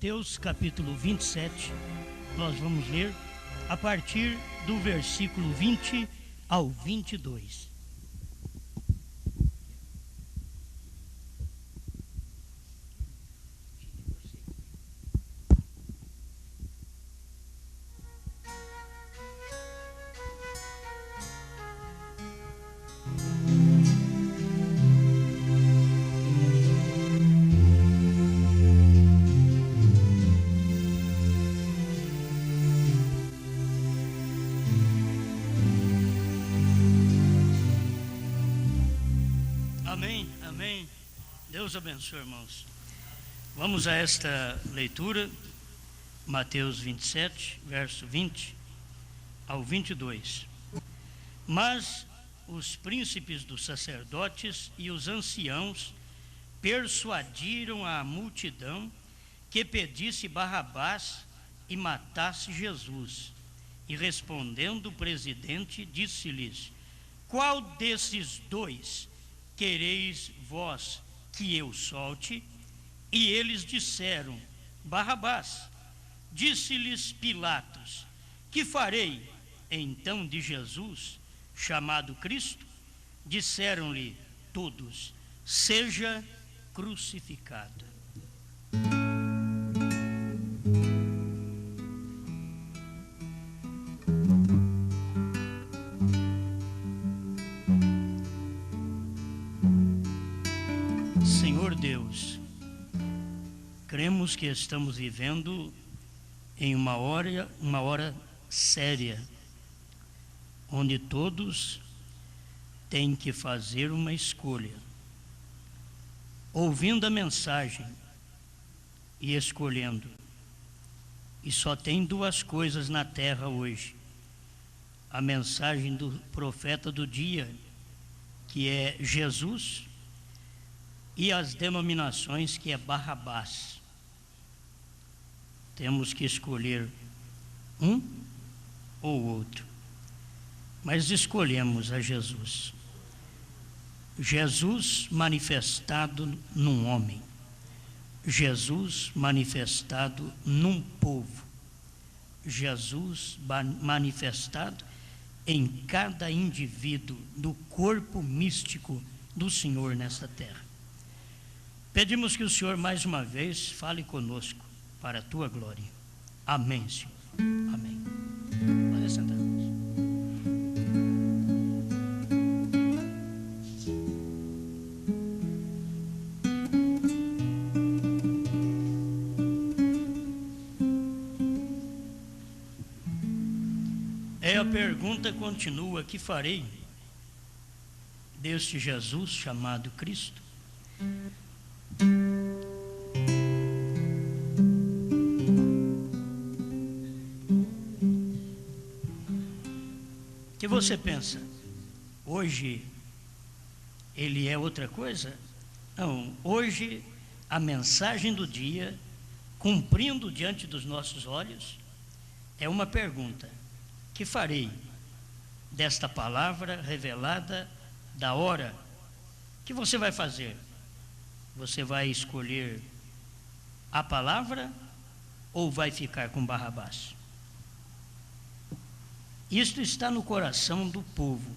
Mateus capítulo 27, nós vamos ler a partir do versículo 20 ao 22. Amém. Deus abençoe, irmãos. Vamos a esta leitura, Mateus 27, verso 20 ao 22. Mas os príncipes dos sacerdotes e os anciãos persuadiram a multidão que pedisse Barrabás e matasse Jesus. E respondendo o presidente, disse-lhes: qual desses dois quereis vós que eu solte? E eles disseram: Barrabás. Disse-lhes Pilatos: que farei então de Jesus, chamado Cristo? Disseram-lhe todos: seja crucificado. Senhor Deus, cremos que estamos vivendo em uma hora séria, onde todos têm que fazer uma escolha, ouvindo a mensagem e escolhendo. E só tem duas coisas na terra hoje: a mensagem do profeta do dia, que é Jesus, e as denominações, que é Barrabás. Temos que escolher um ou outro, mas escolhemos a Jesus. Jesus manifestado num homem, Jesus manifestado num povo, Jesus manifestado em cada indivíduo do corpo místico do Senhor nesta terra. Pedimos que o Senhor mais uma vez fale conosco para a tua glória. Amém, Senhor. Amém. Pode sentar. A pergunta continua: que farei deste Jesus chamado Cristo? O que você pensa? Hoje ele é outra coisa? Não, hoje a mensagem do dia, cumprindo diante dos nossos olhos, é uma pergunta: que farei desta palavra revelada da hora? O que você vai fazer? Você vai escolher a palavra ou vai ficar com Barrabás? Isto está no coração do povo.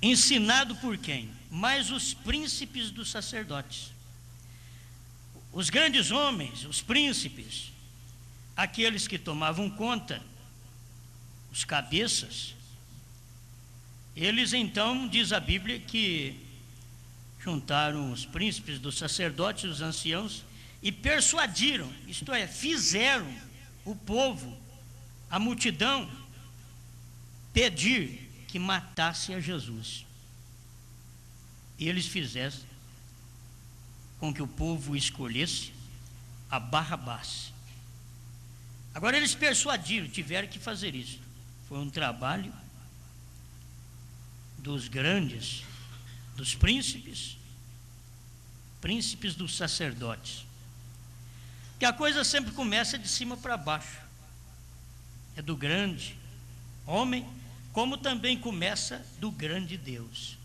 Ensinado por quem? Mais os príncipes dos sacerdotes. Os grandes homens, os príncipes, aqueles que tomavam conta, os cabeças. Eles então, diz a Bíblia, que juntaram os príncipes dos sacerdotes, os anciãos, e persuadiram, isto é, fizeram o povo, a multidão, pedir que matasse a Jesus. E eles fizessem com que o povo escolhesse a Barrabás. Agora eles persuadiram, tiveram que fazer isso. Foi um trabalho dos grandes, dos príncipes dos sacerdotes. Que a coisa sempre começa de cima para baixo. É do grande homem, como também começa do grande Deus.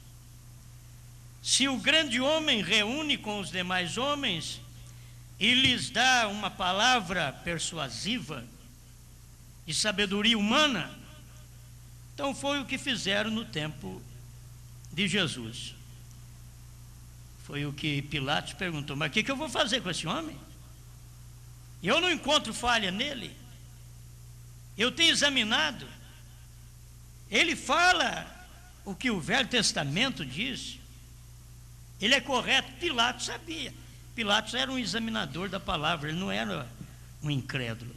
Se o grande homem reúne com os demais homens, e lhes dá uma palavra persuasiva de sabedoria humana. Então foi o que fizeram no tempo de Jesus. Foi o que Pilatos perguntou: mas o que eu vou fazer com esse homem? Eu não encontro falha nele. Eu tenho examinado. Ele fala o que o Velho Testamento diz. Ele é correto. Pilatos sabia. Pilatos era um examinador da palavra, ele não era um incrédulo.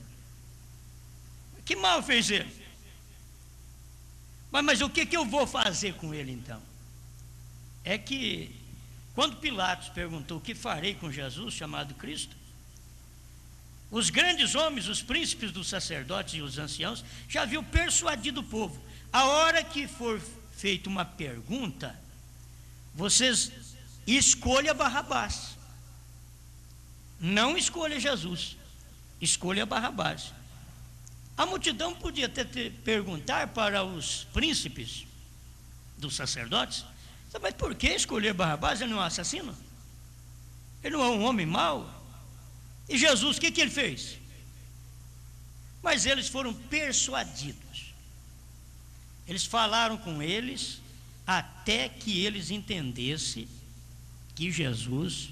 Que mal fez ele? Mas o que eu vou fazer com ele então? É que quando Pilatos perguntou o que farei com Jesus, chamado Cristo, os grandes homens, os príncipes dos sacerdotes e os anciãos já haviam persuadido o povo: a hora que for feita uma pergunta, vocês escolham Barrabás, não escolha Jesus, escolha Barrabás. A multidão podia perguntar para os príncipes dos sacerdotes: mas por que escolher Barrabás? Ele não é um assassino? Ele não é um homem mau? E Jesus, o que ele fez? Mas eles foram persuadidos. Eles falaram com eles até que eles entendessem que Jesus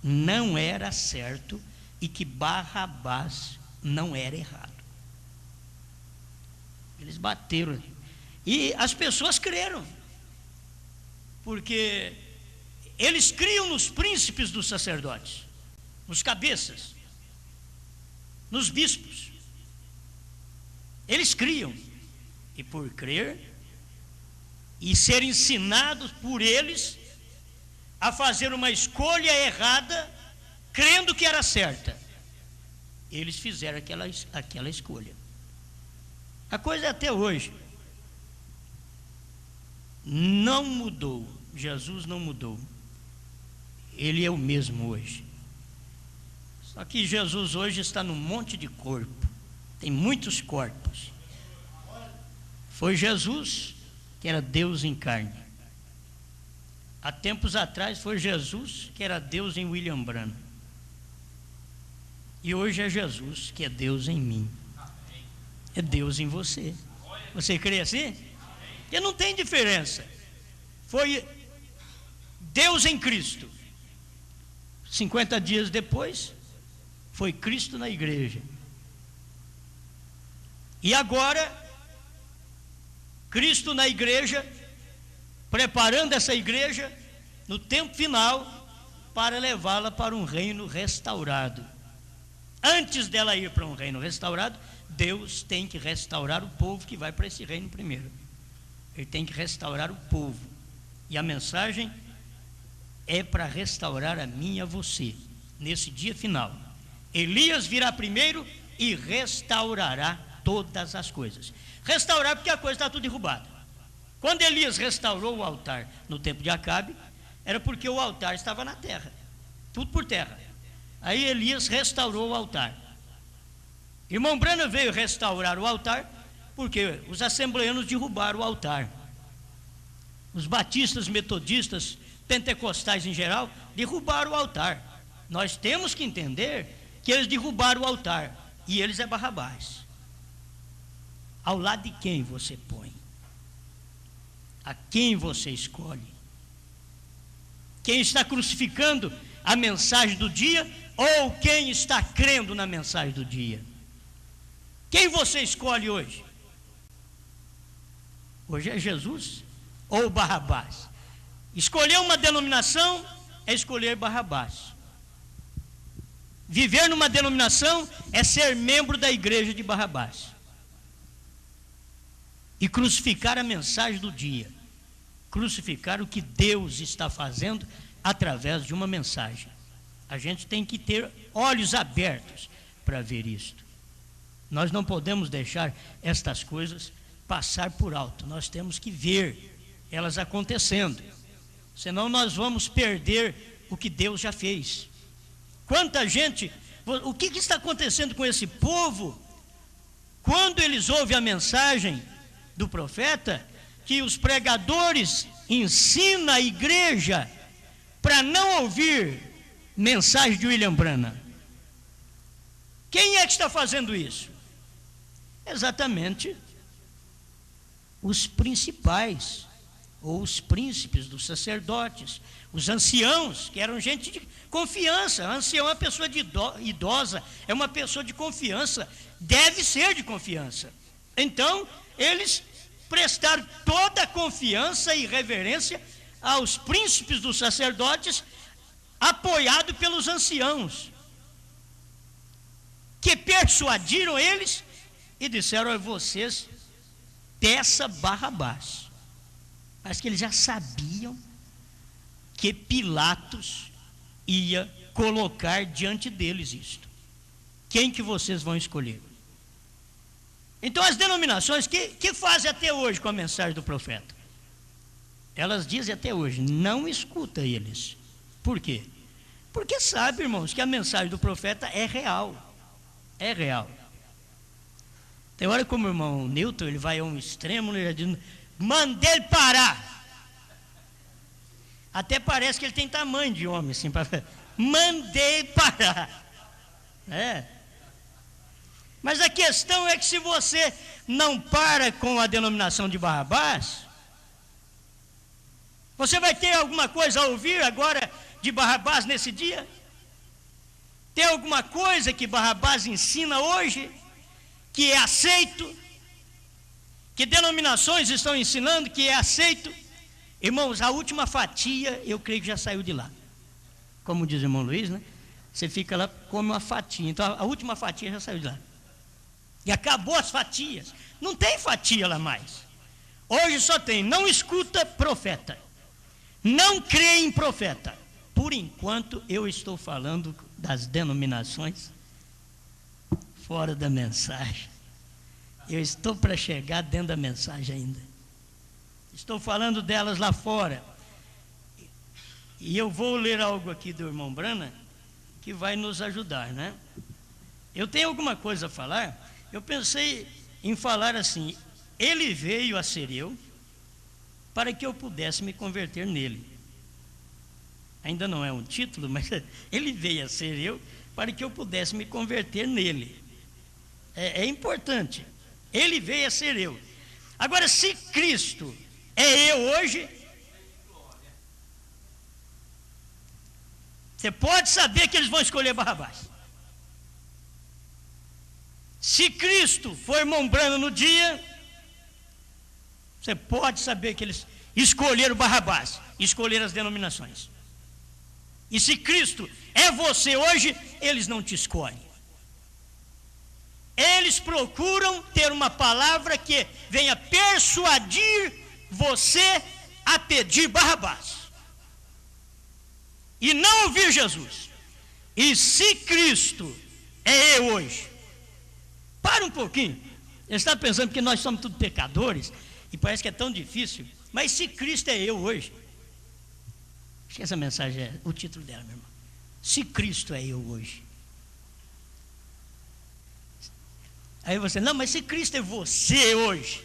não era certo e que Barrabás não era errado. Eles bateram. E as pessoas creram, porque eles criam nos príncipes dos sacerdotes, nos cabeças, nos bispos. Eles criam, e por crer e ser ensinados por eles a fazer uma escolha errada, crendo que era certa, eles fizeram aquela escolha. A coisa é até hoje. Não mudou. Jesus não mudou. Ele é o mesmo hoje. Só que Jesus hoje está num monte de corpo. Tem muitos corpos. Foi Jesus que era Deus em carne. Há tempos atrás foi Jesus que era Deus em William Branham. E hoje é Jesus que é Deus em mim. É Deus em você. Você crê assim? Porque não tem diferença. Foi Deus em Cristo. 50 dias depois, foi Cristo na igreja. E agora, Cristo na igreja, preparando essa igreja no tempo final para levá-la para um reino restaurado. Antes dela ir para um reino restaurado, Deus tem que restaurar o povo que vai para esse reino primeiro. Ele tem que restaurar o povo. E a mensagem é para restaurar a mim e a você, nesse dia final. Elias virá primeiro e restaurará todas as coisas. Restaurar porque a coisa está tudo derrubada. Quando Elias restaurou o altar no tempo de Acabe, era porque o altar estava na terra, tudo por terra. Aí Elias restaurou o altar. Irmão Branham veio restaurar o altar porque os assembleanos derrubaram o altar. Os batistas, metodistas, pentecostais em geral, derrubaram o altar. Nós temos que entender que eles derrubaram o altar, e eles é Barrabás. Ao lado de quem você põe? A quem você escolhe? Quem está crucificando a mensagem do dia ou quem está crendo na mensagem do dia? Quem você escolhe hoje? Hoje é Jesus ou Barrabás? Escolher uma denominação é escolher Barrabás. Viver numa denominação é ser membro da igreja de Barrabás. E crucificar a mensagem do dia. Crucificar o que Deus está fazendo através de uma mensagem. A gente tem que ter olhos abertos para ver isto. Nós não podemos deixar estas coisas passar por alto. Nós temos que ver elas acontecendo. Senão nós vamos perder o que Deus já fez. Quanta gente... O que está acontecendo com esse povo? Quando eles ouvem a mensagem do profeta, que os pregadores ensinam a igreja para não ouvir mensagem de William Branham, Quem é que está fazendo isso? Exatamente os principais, ou os príncipes dos sacerdotes, os anciãos, que eram gente de confiança. Ancião é uma pessoa idosa, é uma pessoa de confiança, deve ser de confiança. Então, eles prestaram toda a confiança e reverência aos príncipes dos sacerdotes, apoiado pelos anciãos, que persuadiram eles e disseram: vocês peça Barrabás. Mas que eles já sabiam que Pilatos ia colocar diante deles isto. Quem que vocês vão escolher? Então as denominações que fazem até hoje com a mensagem do profeta, elas dizem até hoje: não escuta eles. Por quê? Porque sabe, irmãos, que a mensagem do profeta é real. É real. Tem hora como o irmão Newton, ele vai a um extremo, ele já diz: manda ele parar. Até parece que ele tem tamanho de homem, assim, para mandei parar. Mas a questão é que se você não para com a denominação de Barrabás, você vai ter alguma coisa a ouvir agora de Barrabás nesse dia? Tem alguma coisa que Barrabás ensina hoje que é aceito, que denominações estão ensinando que é aceito? Irmãos, a última fatia, eu creio que já saiu de lá. Como diz o irmão Luiz, né? Você fica lá, come uma fatia. Então a última fatia já saiu de lá. E acabou as fatias. Não tem fatia lá mais. Hoje só tem: não escuta profeta, não crê em profeta. Por enquanto eu estou falando das denominações fora da mensagem. Eu estou para chegar dentro da mensagem ainda. Estou falando delas lá fora. E eu vou ler algo aqui do irmão Brana que vai nos ajudar, né? Eu tenho alguma coisa a falar. Eu pensei em falar assim: ele veio a ser eu para que eu pudesse me converter nele. Ainda não é um título, mas ele veio a ser eu para que eu pudesse me converter nele. É importante. Ele veio a ser eu. Agora, se Cristo é eu hoje, você pode saber que eles vão escolher Barrabás. Se Cristo for irmão Brana no dia, você pode saber que eles escolheram Barrabás, escolheram as denominações. E se Cristo é você hoje, eles não te escolhem. Eles procuram ter uma palavra que venha persuadir você a pedir Barrabás e não ouvir Jesus. E se Cristo é eu hoje, para um pouquinho. Ele está pensando que nós somos todos pecadores e parece que é tão difícil. Mas se Cristo é eu hoje, acho que essa mensagem é o título dela, meu irmão. Se Cristo é eu hoje. Aí você: não, mas se Cristo é você hoje,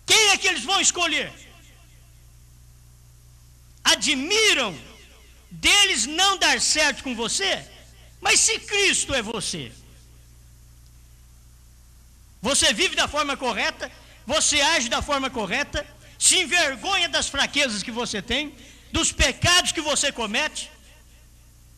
quem é que eles vão escolher? Admiram deles não dar certo com você? Mas se Cristo é você, você vive da forma correta, você age da forma correta, se envergonha das fraquezas que você tem, dos pecados que você comete,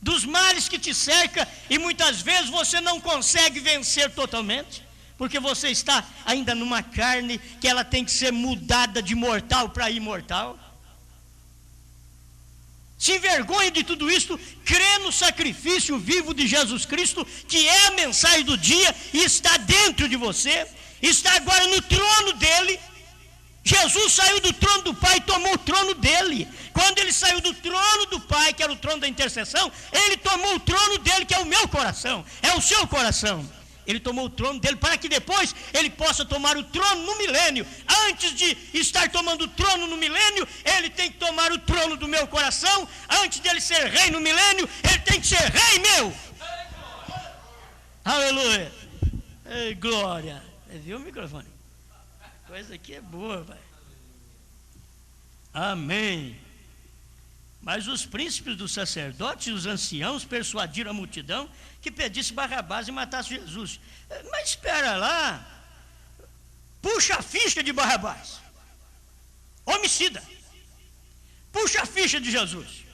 dos males que te cerca, e muitas vezes você não consegue vencer totalmente, porque você está ainda numa carne que ela tem que ser mudada de mortal para imortal. Se envergonha de tudo isso, crê no sacrifício vivo de Jesus Cristo, que é a mensagem do dia, e está dentro de você, está agora no trono dele. Jesus saiu do trono do Pai e tomou o trono dele. Quando ele saiu do trono do Pai, que era o trono da intercessão, ele tomou o trono dele, que é o meu coração, é o seu coração. Ele tomou o trono dele para que depois ele possa tomar o trono no milênio. Antes de estar tomando o trono no milênio, ele tem que tomar o trono do meu coração. Antes dele ser rei no milênio, ele tem que ser rei meu. Aleluia. Ei, glória. Viu o microfone? Coisa aqui é boa, pai. Amém. Mas os príncipes dos sacerdotes e os anciãos persuadiram a multidão que pedisse Barrabás e matasse Jesus. Mas espera lá, puxa a ficha de Barrabás, homicida, puxa a ficha de Jesus.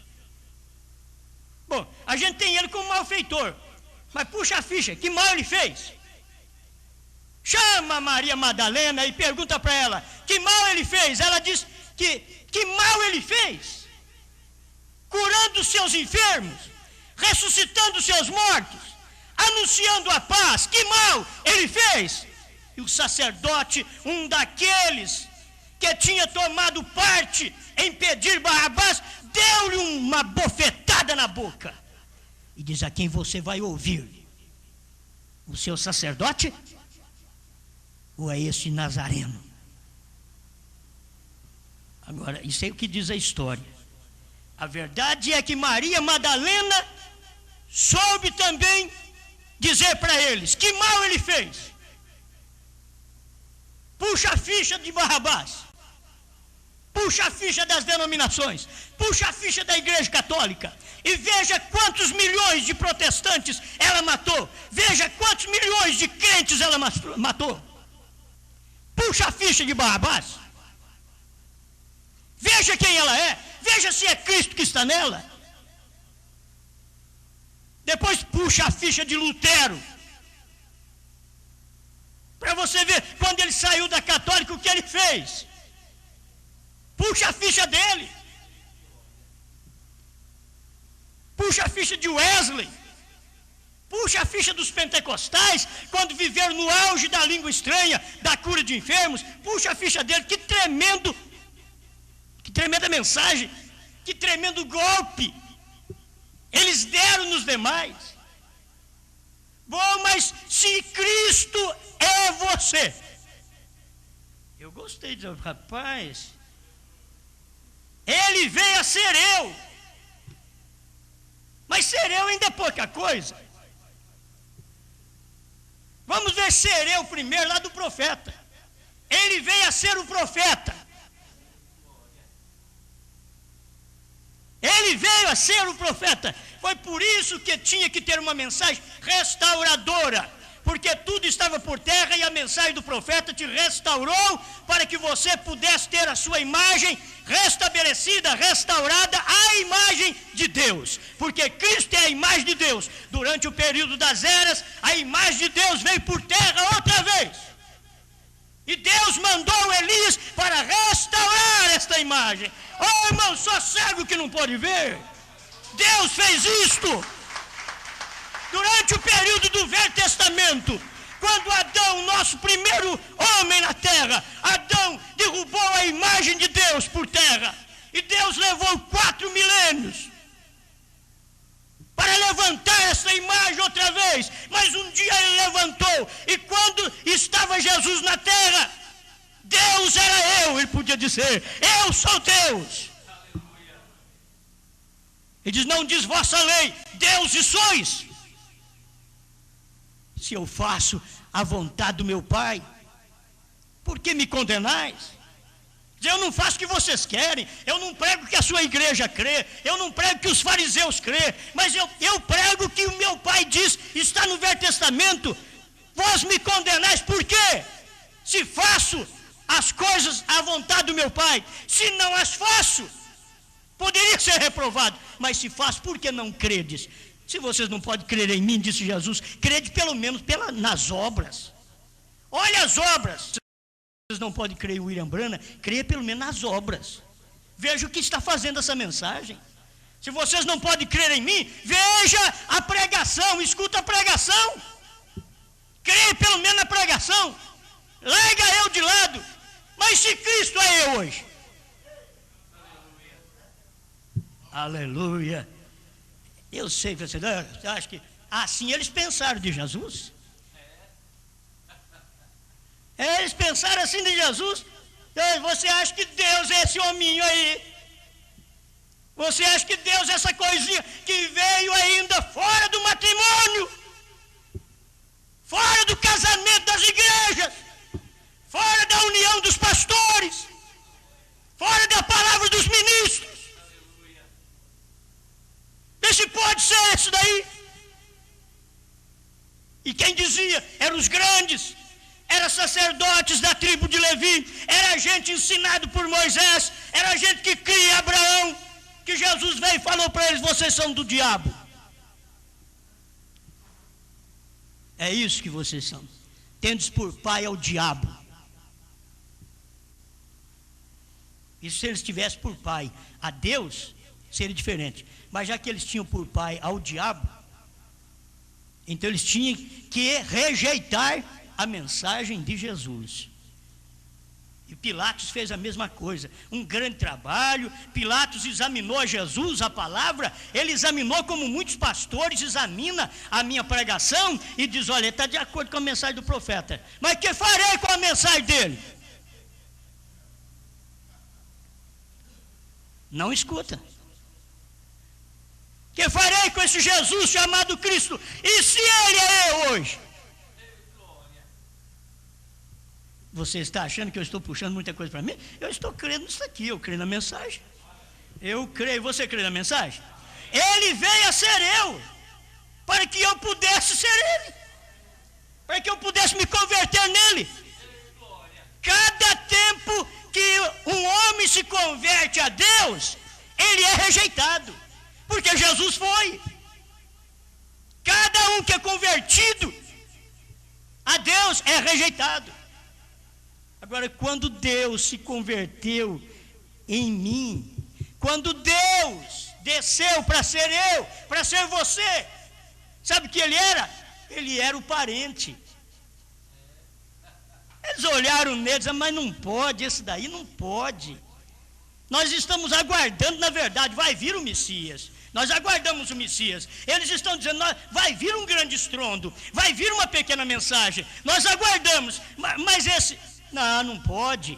Bom, a gente tem ele como malfeitor, mas puxa a ficha, que mal ele fez? Chama Maria Madalena e pergunta para ela, que mal ele fez? Ela diz que mal ele fez? Curando os seus enfermos, ressuscitando os seus mortos, anunciando a paz, que mal ele fez? E o sacerdote, um daqueles que tinha tomado parte em pedir Barrabás, deu-lhe uma bofetada na boca e diz: a quem você vai ouvir? O seu sacerdote? Ou é esse nazareno? Agora, isso é o que diz a história. A verdade é que Maria Madalena soube também dizer para eles que mal ele fez. Puxa a ficha de Barrabás, puxa a ficha das denominações, puxa a ficha da Igreja Católica e veja quantos milhões de protestantes ela matou, veja quantos milhões de crentes ela matou. Puxa a ficha de Barrabás, veja quem ela é, veja se é Cristo que está nela. Depois puxa a ficha de Lutero, para você ver quando ele saiu da católica o que ele fez. Puxa a ficha dele, puxa a ficha de Wesley, puxa a ficha dos pentecostais, quando viveram no auge da língua estranha, da cura de enfermos. Puxa a ficha dele, que tremenda mensagem, que tremendo golpe eles deram nos demais. Bom, mas se Cristo é você, eu gostei de dizer, rapaz, ele veio a ser eu, mas ser eu ainda é pouca coisa. Vamos ver ser eu primeiro lá do profeta. Ele veio a ser o profeta, ele veio a ser o profeta. Foi por isso que tinha que ter uma mensagem restauradora, porque tudo estava por terra e a mensagem do profeta te restaurou para que você pudesse ter a sua imagem restabelecida, restaurada à imagem de Deus, porque Cristo é a imagem de Deus. Durante o período das eras, a imagem de Deus veio por terra outra vez, e Deus mandou Elias para restaurar esta imagem. Oh, irmão, só cego que não pode ver. Deus fez isto durante o período do Velho Testamento, quando Adão, nosso primeiro homem na terra, Adão derrubou a imagem de Deus por terra, e Deus levou 4 milênios para levantar essa imagem outra vez. Mas um dia ele levantou, e quando estava Jesus na terra, Deus era eu. Ele podia dizer: eu sou Deus. Ele diz: não diz vossa lei, deuses sois. Se eu faço a vontade do meu Pai, por que me condenais? Eu não faço o que vocês querem, eu não prego o que a sua igreja crê, eu não prego o que os fariseus crê, mas eu prego o que o meu Pai diz, está no Velho Testamento. Vós me condenais por quê? Se faço as coisas à vontade do meu Pai. Se não as faço, poderia ser reprovado, mas se faço, por que não credes? Se vocês não podem crer em mim, disse Jesus, crede pelo menos nas obras. Olha as obras. Vocês não podem crer em William Branham, creia pelo menos nas obras. Veja o que está fazendo essa mensagem. Se vocês não podem crer em mim, veja a pregação, escuta a pregação. Creia pelo menos na pregação. Larga eu de lado. Mas se Cristo é eu hoje. Aleluia. Eu sei que você acha que assim eles pensaram de Jesus. Eles pensaram assim de Jesus. Você acha que Deus é esse hominho aí? Você acha que Deus é essa coisinha que veio ainda fora do matrimônio, fora do casamento das igrejas, fora da união dos pastores, fora da palavra dos ministros? pode ser esse daí. E quem dizia? Eram os grandes, eram sacerdotes da tribo de Levi, era gente ensinado por Moisés, era gente que cria Abraão, que Jesus veio e falou para eles: vocês são do diabo. É isso que vocês são. Tendes por pai ao diabo. E se eles tivessem por pai a Deus, seria diferente. Mas já que eles tinham por pai ao diabo, então eles tinham que rejeitar a mensagem de Jesus. E Pilatos fez a mesma coisa, um grande trabalho. Pilatos examinou Jesus, a palavra, ele examinou como muitos pastores examinam a minha pregação e diz: olha, está de acordo com a mensagem do profeta, mas que farei com a mensagem dele? Não escuta. Que farei com esse Jesus chamado Cristo? E se ele é eu hoje? Você está achando que eu estou puxando muita coisa para mim? Eu estou crendo nisso aqui, eu creio na mensagem. Eu creio, você crê na mensagem? Ele veio a ser eu, para que eu pudesse ser ele, para que eu pudesse me converter nele. Cada tempo que um homem se converte a Deus, ele é rejeitado, porque Jesus foi. Cada um que é convertido a Deus é rejeitado. Agora, quando Deus se converteu em mim, quando Deus desceu para ser eu, para ser você, sabe o que ele era? Ele era o parente. Eles olharam nele e disseram: mas não pode, esse daí não pode. Nós estamos aguardando, na verdade, vai vir o Messias. Nós aguardamos o Messias. Eles estão dizendo: vai vir um grande estrondo, vai vir uma pequena mensagem. Nós aguardamos, mas esse... Não pode.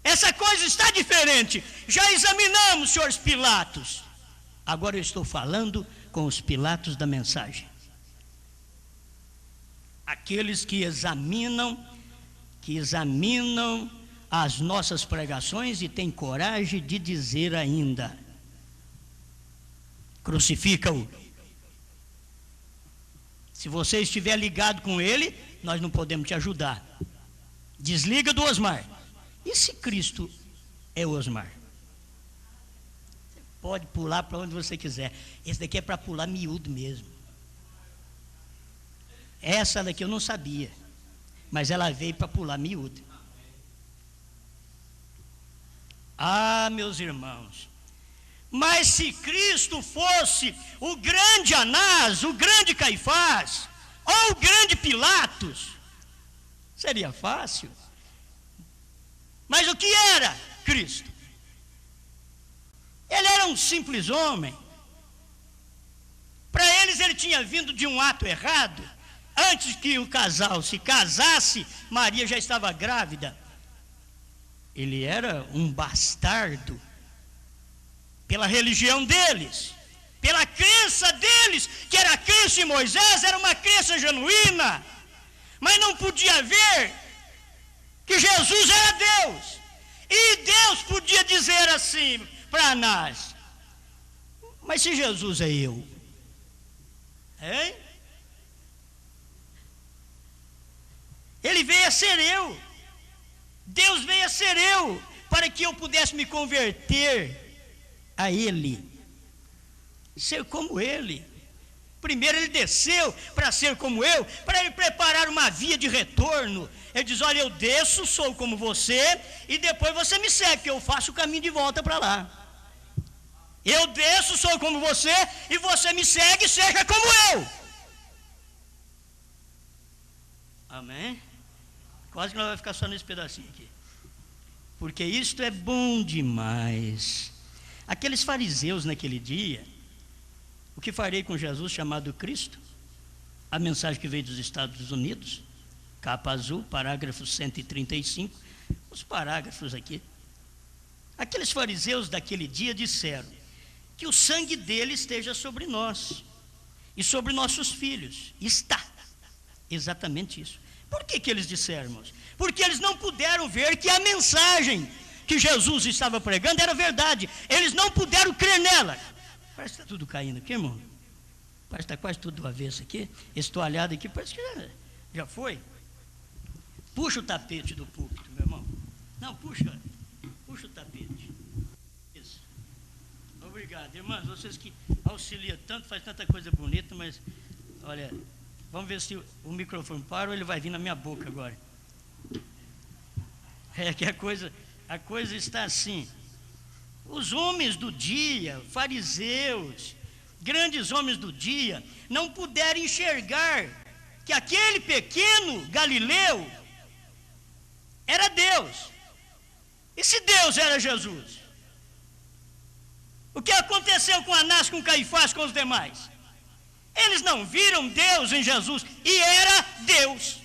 Essa coisa está diferente. Já examinamos, senhores Pilatos. Agora eu estou falando com os Pilatos da mensagem. Aqueles que examinam as nossas pregações e têm coragem de dizer ainda: crucifica-o. Se você estiver ligado com ele, nós não podemos te ajudar. Desliga do Osmar. E se Cristo é o Osmar? Você pode pular para onde você quiser. Esse daqui é para pular miúdo mesmo. Essa daqui eu não sabia, mas ela veio para pular miúdo. Ah, meus irmãos, mas se Cristo fosse o grande Anás, o grande Caifás, ou o grande Pilatos, seria fácil. Mas o que era Cristo? Ele era um simples homem. Para eles, ele tinha vindo de um ato errado. Antes que o casal se casasse, Maria já estava grávida. Ele era um bastardo. Pela religião deles, pela crença deles, que era a crença em Moisés, era uma crença genuína. Mas não podia ver que Jesus era Deus. E Deus podia dizer assim para Anás: mas se Jesus é eu, hein? Ele veio a ser eu. Deus veio a ser eu, para que eu pudesse me converter a Ele, ser como Ele. Primeiro ele desceu para ser como eu, para ele preparar uma via de retorno. Ele diz: olha, eu desço, sou como você, e depois você me segue, que eu faço o caminho de volta para lá. Eu desço, sou como você, e você me segue, seja como eu. Amém? Quase que nós vamos ficar só nesse pedacinho aqui, porque isto é bom demais. Aqueles fariseus naquele dia: o que farei com Jesus chamado Cristo? A mensagem que veio dos Estados Unidos, capa azul, parágrafo 135, os parágrafos aqui. Aqueles fariseus daquele dia disseram: que o sangue dele esteja sobre nós e sobre nossos filhos. Está, exatamente isso. Por que eles disseram, irmãos? Porque eles não puderam ver que a mensagem que Jesus estava pregando era verdade. Eles não puderam crer nela. Parece que está tudo caindo aqui, irmão. Parece que está quase tudo do avesso aqui. Esse toalhado aqui parece que já foi. Puxa o tapete do púlpito, meu irmão. Não, puxa o tapete. Isso. Obrigado, irmãos. Vocês que auxiliam tanto, faz tanta coisa bonita, mas, olha, vamos ver se o microfone para ou ele vai vir na minha boca agora. É que a coisa está assim. Os homens do dia, fariseus, grandes homens do dia, não puderam enxergar que aquele pequeno Galileu era Deus. E se Deus era Jesus? O que aconteceu com Anás, com Caifás, com os demais? Eles não viram Deus em Jesus, e era Deus.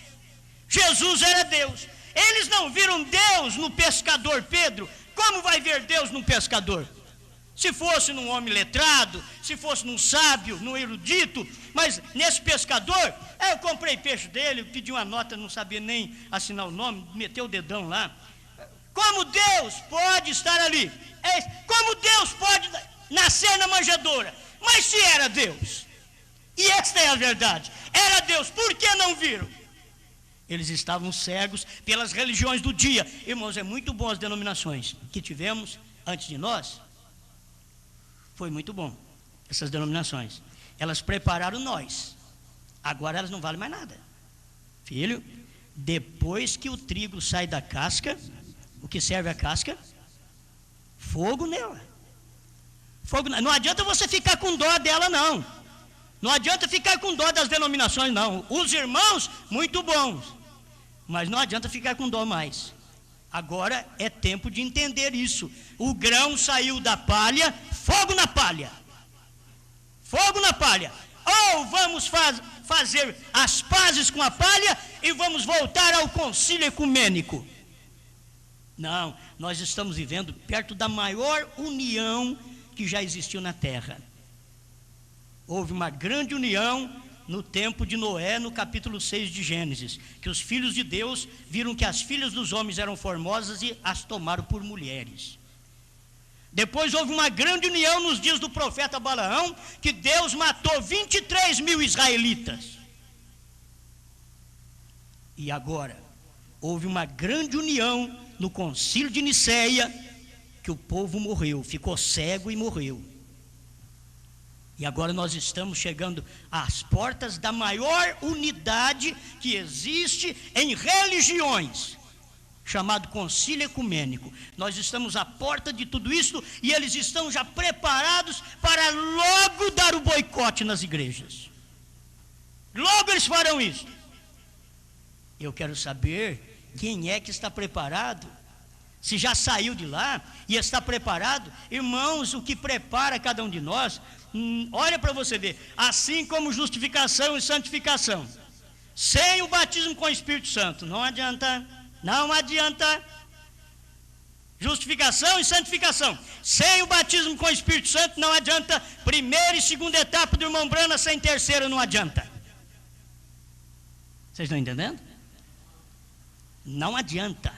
Jesus era Deus. Eles não viram Deus no pescador Pedro. Como vai ver Deus num pescador? Se fosse num homem letrado, se fosse num sábio, num erudito, mas nesse pescador, eu comprei peixe dele, pedi uma nota, não sabia nem assinar o nome, meteu o dedão lá. Como Deus pode estar ali? Como Deus pode nascer na manjedoura? Mas se era Deus, e esta é a verdade, era Deus, por que não viram? Eles estavam cegos pelas religiões do dia. Irmãos, é muito bom as denominações que tivemos antes de nós. Foi muito bom, essas denominações. Elas prepararam nós. Agora elas não valem mais nada. Filho, depois que o trigo sai da casca, o que serve a casca? Fogo nela. Fogo, não adianta você ficar com dó dela, não. Não adianta ficar com dó das denominações, não. Os irmãos, muito bons. Mas não adianta ficar com dó mais. Agora é tempo de entender isso. O grão saiu da palha, fogo na palha. Fogo na palha. Ou vamos fazer as pazes com a palha e vamos voltar ao concílio ecumênico. Não, nós estamos vivendo perto da maior união que já existiu na terra. Houve uma grande união no tempo de Noé, no capítulo 6 de Gênesis, que os filhos de Deus viram que as filhas dos homens eram formosas e as tomaram por mulheres. Depois houve uma grande união nos dias do profeta Balaão, que Deus matou 23 mil israelitas. E agora, houve uma grande união no concílio de Niceia, que o povo morreu, ficou cego e morreu. E agora nós estamos chegando às portas da maior unidade que existe em religiões, chamado concílio ecumênico. Nós estamos à porta de tudo isso e eles estão já preparados para logo dar o boicote nas igrejas. Logo eles farão isso. Eu quero saber quem é que está preparado. Se já saiu de lá e está preparado, irmãos, o que prepara cada um de nós, olha para você ver, assim como justificação e santificação, sem o batismo com o Espírito Santo, não adianta, não adianta. Justificação e santificação, sem o batismo com o Espírito Santo, não adianta. Primeira e segunda etapa do irmão Brana, sem terceira, não adianta. Vocês estão entendendo? Não adianta.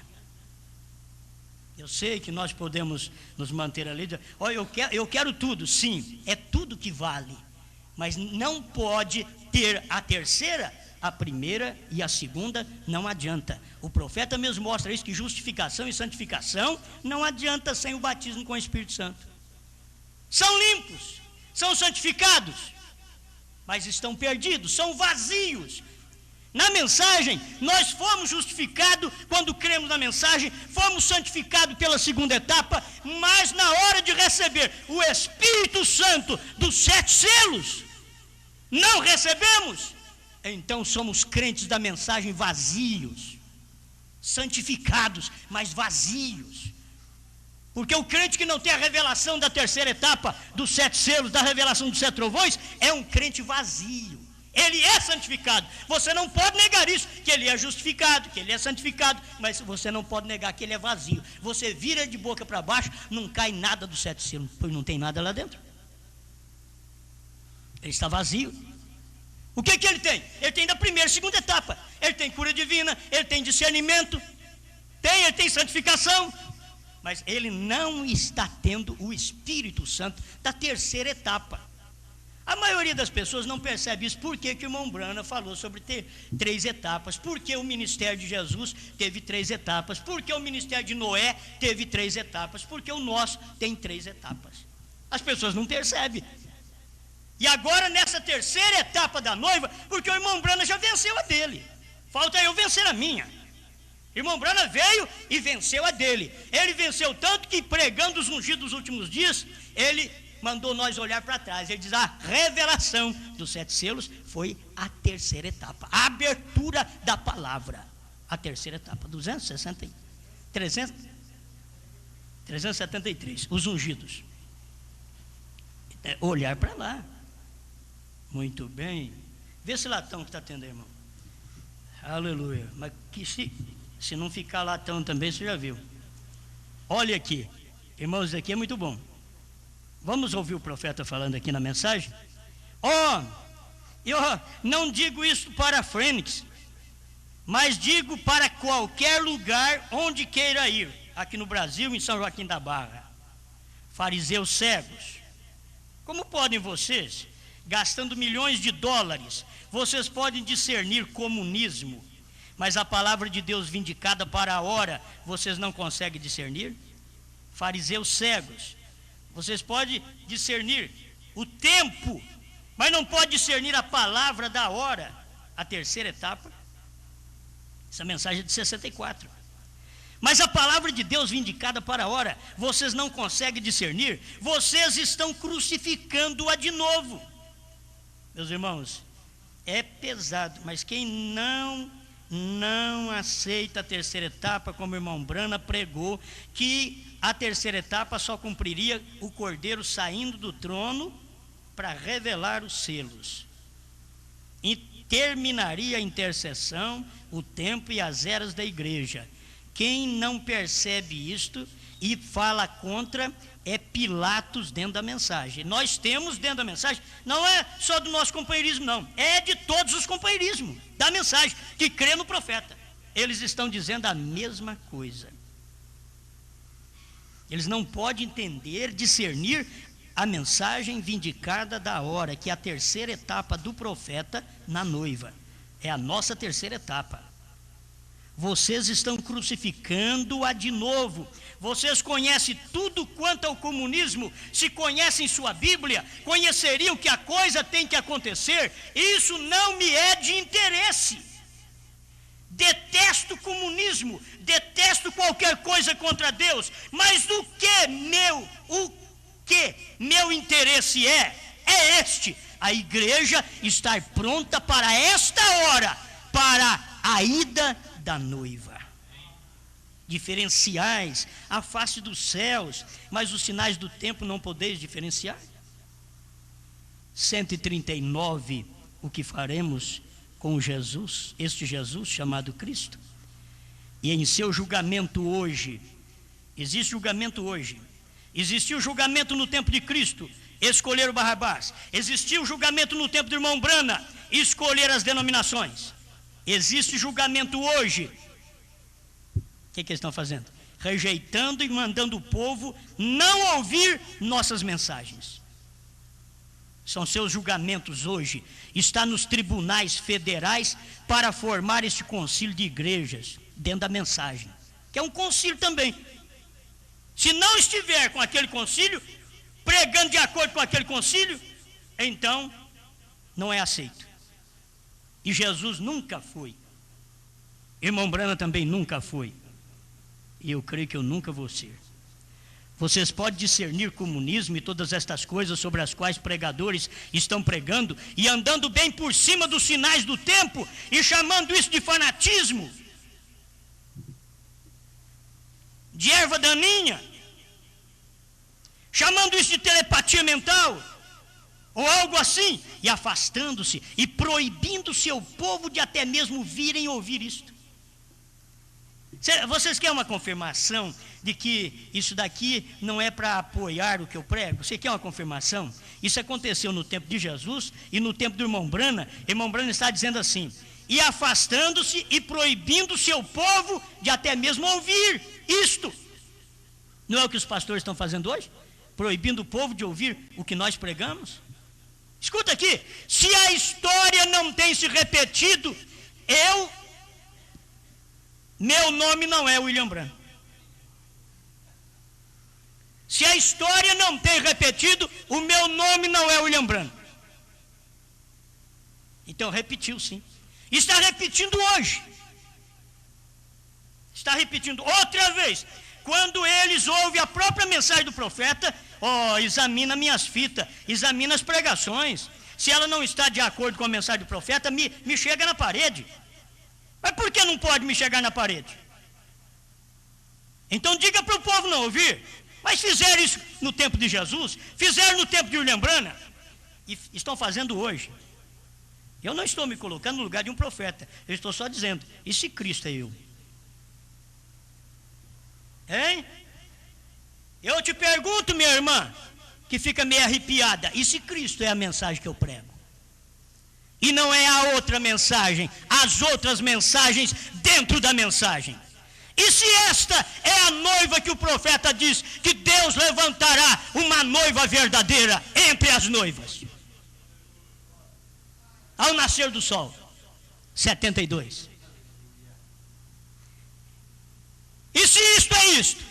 Eu sei que nós podemos nos manter ali. Olha, eu quero tudo, sim, é tudo que vale. Mas não pode ter a terceira, a primeira e a segunda, não adianta. O profeta mesmo mostra isso, que justificação e santificação não adianta sem o batismo com o Espírito Santo. São limpos, são santificados, mas estão perdidos, são vazios. Na mensagem, nós fomos justificados quando cremos na mensagem, fomos santificados pela segunda etapa, mas na hora de receber o Espírito Santo dos 7 selos, não recebemos. Então somos crentes da mensagem vazios, santificados, mas vazios. Porque o crente que não tem a revelação da terceira etapa, dos 7 selos, da revelação dos 7 trovões, é um crente vazio. Ele é santificado, você não pode negar isso, que ele é justificado, que ele é santificado, mas você não pode negar que ele é vazio. Você vira de boca para baixo, não cai nada dos 7 selos, pois não tem nada lá dentro. Ele está vazio. O que ele tem? Ele tem da primeira e segunda etapa. Ele tem cura divina, ele tem discernimento, ele tem santificação. mas ele não está tendo o Espírito Santo da terceira etapa. A maioria das pessoas não percebe isso. Por que que o irmão Brana falou sobre ter 3 etapas? Por que o ministério de Jesus teve 3 etapas? Por que o ministério de Noé teve 3 etapas? Por que o nosso tem 3 etapas? As pessoas não percebem. E agora nessa terceira etapa da noiva, porque o irmão Brana já venceu a dele, falta eu vencer a minha. O irmão Brana veio e venceu a dele. Ele venceu tanto que, pregando os ungidos dos últimos dias, ele mandou nós olhar para trás. Ele diz: a revelação dos 7 selos foi a terceira etapa, a abertura da palavra, a terceira etapa. 373, os ungidos. Olhar para lá. Muito bem. Vê esse latão que está tendo aí, irmão. Aleluia. Mas que se não ficar latão também, você já viu. Olha aqui, irmãos, isso aqui é muito bom. Vamos ouvir o profeta falando aqui na mensagem? Eu não digo isso para Fênix, mas digo para qualquer lugar onde queira ir, aqui no Brasil, em São Joaquim da Barra. Fariseus cegos, como podem vocês, gastando milhões de dólares, vocês podem discernir comunismo, mas a palavra de Deus vindicada para a hora, vocês não conseguem discernir? Fariseus cegos, vocês podem discernir o tempo, mas não podem discernir a palavra da hora, a terceira etapa. Essa mensagem é de 64. Mas a palavra de Deus vindicada para a hora, vocês não conseguem discernir, vocês estão crucificando-a de novo. Meus irmãos, é pesado, mas quem não aceita a terceira etapa, como o irmão Brana pregou, que a terceira etapa só cumpriria o Cordeiro saindo do trono para revelar os selos, e terminaria a intercessão, o tempo e as eras da igreja. Quem não percebe isto e fala contra é Pilatos dentro da mensagem. Nós temos dentro da mensagem, não é só do nosso companheirismo, não, é de todos os companheirismos da mensagem que crê no profeta. Eles estão dizendo a mesma coisa. Eles não podem entender, discernir a mensagem vindicada da hora, que é a terceira etapa do profeta na noiva. É a nossa terceira etapa. Vocês estão crucificando-a de novo. Vocês conhecem tudo quanto ao comunismo. Se conhecem sua Bíblia, conheceriam que a coisa tem que acontecer. Isso não me é de interesse. Detesto o comunismo, detesto qualquer coisa contra Deus, mas o que meu interesse é este: a igreja estar pronta para esta hora, para a ida da noiva. Diferenciais a face dos céus, mas os sinais do tempo não podeis diferenciar. 139, o que faremos com Jesus, este Jesus chamado Cristo? E em seu julgamento hoje, existe julgamento hoje. Existiu o julgamento no tempo de Cristo, escolher o Barrabás. Existiu o julgamento no tempo do irmão Brana, escolher as denominações. Existe julgamento hoje. O que eles estão fazendo? Rejeitando e mandando o povo não ouvir nossas mensagens. São seus julgamentos hoje. Está nos tribunais federais para formar este concílio de igrejas, dentro da mensagem, que é um concílio também. Se não estiver com aquele concílio, pregando de acordo com aquele concílio, então não é aceito. E Jesus nunca foi. Irmão Brana também nunca foi. E eu creio que eu nunca vou ser. Vocês podem discernir comunismo e todas estas coisas sobre as quais pregadores estão pregando e andando bem por cima dos sinais do tempo e chamando isso de fanatismo, de erva daninha, chamando isso de telepatia mental ou algo assim, e afastando-se e proibindo seu povo de até mesmo virem ouvir isto. Vocês querem uma confirmação de que isso daqui não é para apoiar o que eu prego? Você quer uma confirmação? Isso aconteceu no tempo de Jesus e no tempo do irmão Brana. Irmão Brana está dizendo assim: e afastando-se e proibindo seu povo de até mesmo ouvir isto. Não é o que os pastores estão fazendo hoje? Proibindo o povo de ouvir o que nós pregamos? Escuta aqui, se a história não tem se repetido, meu nome não é William Branco. Se a história não tem repetido, o meu nome não é William Branco. Então repetiu sim. Está repetindo hoje. Está repetindo outra vez. Quando eles ouvem a própria mensagem do profeta, examina minhas fitas, examina as pregações. Se ela não está de acordo com a mensagem do profeta, me chega na parede. Mas por que não pode me chegar na parede? Então diga para o povo não ouvir. Mas fizeram isso no tempo de Jesus, fizeram no tempo de William Branham, e estão fazendo hoje. Eu não estou me colocando no lugar de um profeta, eu estou só dizendo, e se Cristo é eu? Hein? Eu te pergunto, minha irmã, que fica meio arrepiada, e se Cristo é a mensagem que eu prego? E não é a outra mensagem, as outras mensagens dentro da mensagem. E se esta é a noiva que o profeta diz, que Deus levantará uma noiva verdadeira entre as noivas? Ao nascer do sol, 72. E se isto é isto?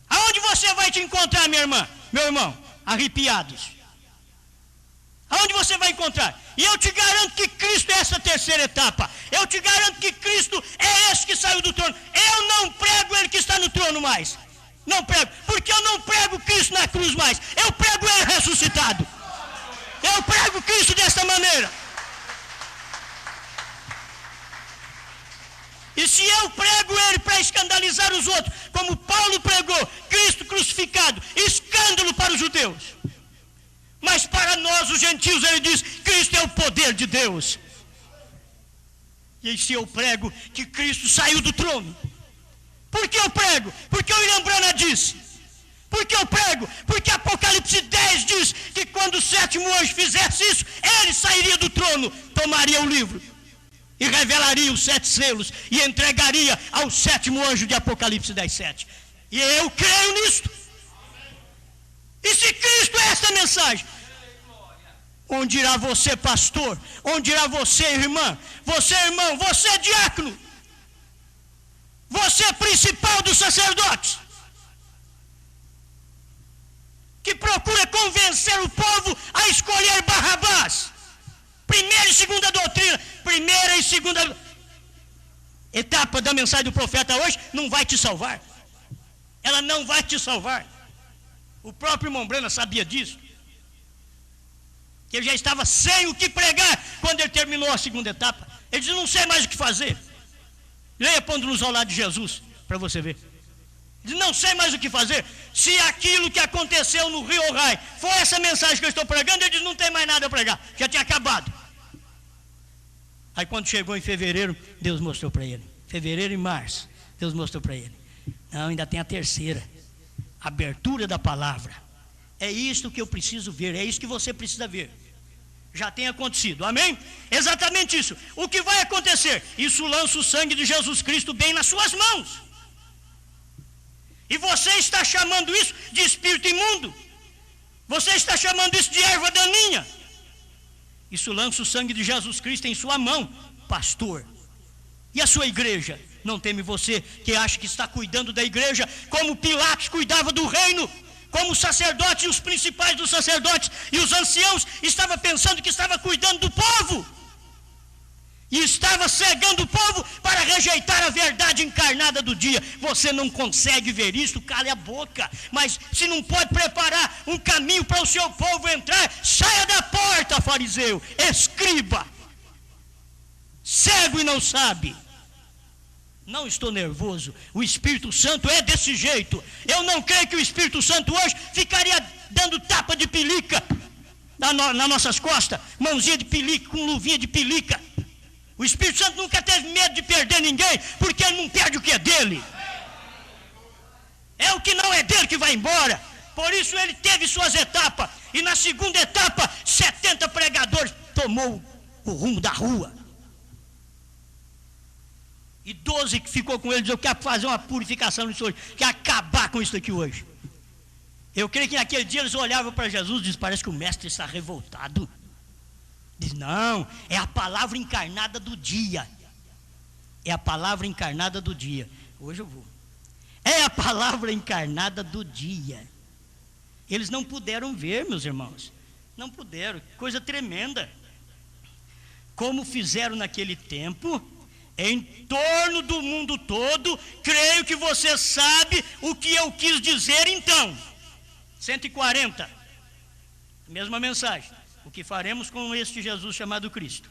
Aonde você vai te encontrar, minha irmã, meu irmão, arrepiados? Aonde você vai encontrar? E eu te garanto que Cristo é essa terceira etapa. Eu te garanto que Cristo é esse que saiu do trono. Eu não prego ele que está no trono mais. Não prego. Porque eu não prego Cristo na cruz mais. Eu prego ele ressuscitado. Eu prego Cristo dessa maneira. E se eu prego ele para escandalizar os outros, como Paulo pregou, Cristo crucificado, escândalo para os judeus. Mas para nós, os gentios, ele diz, Cristo é o poder de Deus. E aí se eu prego que Cristo saiu do trono, por que eu prego? Porque o William Branham disse. Por que eu prego? Porque Apocalipse 10 diz que quando o sétimo anjo fizesse isso, ele sairia do trono, tomaria o livro e revelaria os 7 selos e entregaria ao sétimo anjo de Apocalipse 10:7. E eu creio nisto. E se Cristo é esta mensagem, onde irá você, pastor? Onde irá você, irmã? Você, irmão? Você, diácono? Você, principal dos sacerdotes? Que procura convencer o povo a escolher Barrabás. Primeira e segunda doutrina. Primeira e segunda etapa da mensagem do profeta hoje não vai te salvar. Ela não vai te salvar. O próprio irmão Branham sabia disso. Que ele já estava sem o que pregar quando ele terminou a segunda etapa. Ele disse, não sei mais o que fazer. Leia pondo-nos ao lado de Jesus, para você ver. Ele disse, não sei mais o que fazer. Se aquilo que aconteceu no Rio Rai foi essa mensagem que eu estou pregando, ele disse, não tem mais nada a pregar. Já tinha acabado. Aí quando chegou em fevereiro, Deus mostrou para ele. Fevereiro e março, Deus mostrou para ele. Não, ainda tem a terceira. Abertura da palavra. É isto que eu preciso ver, é isso que você precisa ver. Já tem acontecido, amém? Exatamente isso. O que vai acontecer? Isso lança o sangue de Jesus Cristo bem nas suas mãos. E você está chamando isso de espírito imundo. Você está chamando isso de erva daninha. Isso lança o sangue de Jesus Cristo em sua mão, pastor. E a sua igreja? Não teme você que acha que está cuidando da igreja como Pilatos cuidava do reino, como os sacerdotes e os principais dos sacerdotes e os anciãos estavam pensando que estava cuidando do povo e estava cegando o povo para rejeitar a verdade encarnada do dia. Você não consegue ver isso, cale a boca. Mas se não pode preparar um caminho para o seu povo entrar, saia da porta, fariseu, escriba, cego e não sabe. Não estou nervoso, o Espírito Santo é desse jeito. Eu não creio que o Espírito Santo hoje ficaria dando tapa de pelica nas nossas costas, mãozinha de pelica, com luvinha de pelica. O Espírito Santo nunca teve medo de perder ninguém, porque ele não perde o que é dele. É o que não é dele que vai embora. Por isso ele teve suas etapas, e na segunda etapa, 70 pregadores tomou o rumo da rua. E 12 que ficou com ele dizem: eu quero fazer uma purificação nisso hoje, quero acabar com isso aqui hoje. Eu creio que naquele dia eles olhavam para Jesus e diziam: parece que o mestre está revoltado. Diz: não, é a palavra encarnada do dia. É a palavra encarnada do dia. Hoje eu vou. É a palavra encarnada do dia. Eles não puderam ver, meus irmãos. Não puderam. Coisa tremenda. Como fizeram naquele tempo, em torno do mundo todo. Creio que você sabe o que eu quis dizer então. 140. Mesma mensagem. O que faremos com este Jesus chamado Cristo?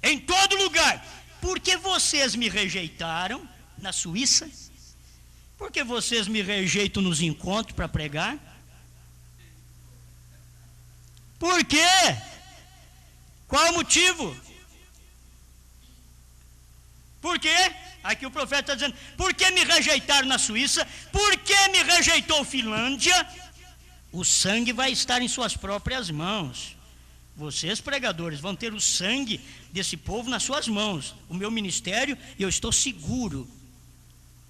Em todo lugar. Porque vocês me rejeitaram na Suíça? Porque vocês me rejeitam nos encontros para pregar? Por quê? Qual o motivo? Por quê? Aqui o profeta está dizendo: por que me rejeitaram na Suíça? Por que me rejeitou Finlândia? O sangue vai estar em suas próprias mãos. Vocês, pregadores, vão ter o sangue desse povo nas suas mãos. O meu ministério, eu estou seguro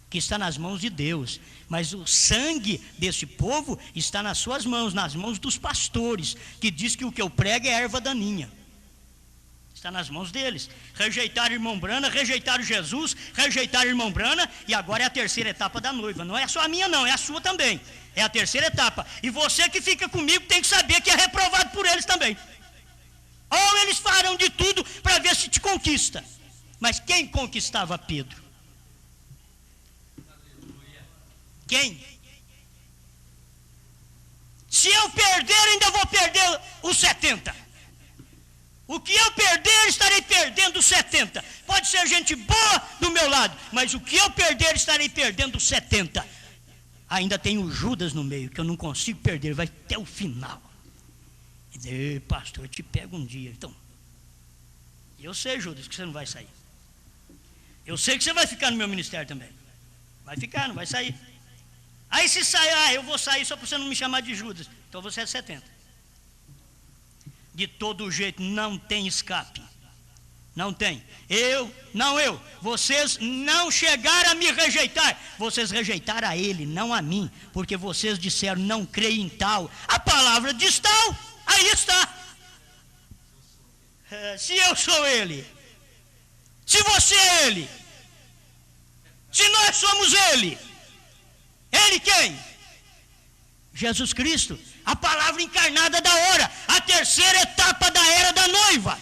que está nas mãos de Deus. Mas o sangue desse povo está nas suas mãos, nas mãos dos pastores, que diz que o que eu prego é erva daninha. Está nas mãos deles. Rejeitaram irmão Brana, rejeitaram Jesus, rejeitaram irmão Brana, e agora é a terceira etapa da noiva. Não é só a minha não, é a sua também. É a terceira etapa. E você que fica comigo tem que saber que é reprovado por eles também. Ou eles farão de tudo para ver se te conquista. Mas quem conquistava Pedro? Quem? Se eu perder, ainda vou perder os 70. O que eu perder, estarei perdendo os 70. Pode ser gente boa do meu lado, mas o que eu perder, estarei perdendo os 70. Ainda tem o Judas no meio, que eu não consigo perder, vai até o final. E diz: pastor, eu te pego um dia. Então, eu sei, Judas, que você não vai sair. Eu sei que você vai ficar no meu ministério também. Vai ficar, não vai sair. Aí se sair: eu vou sair só para você não me chamar de Judas. Então você é 70. De todo jeito, não tem escape. Não tem. Vocês não chegaram a me rejeitar. Vocês rejeitaram a ele, não a mim. Porque vocês disseram: não creio em tal. A palavra diz tal. Aí está. Se eu sou ele, se você é ele, se nós somos ele, ele quem? Jesus Cristo. A palavra encarnada da hora, a terceira etapa da era da noiva.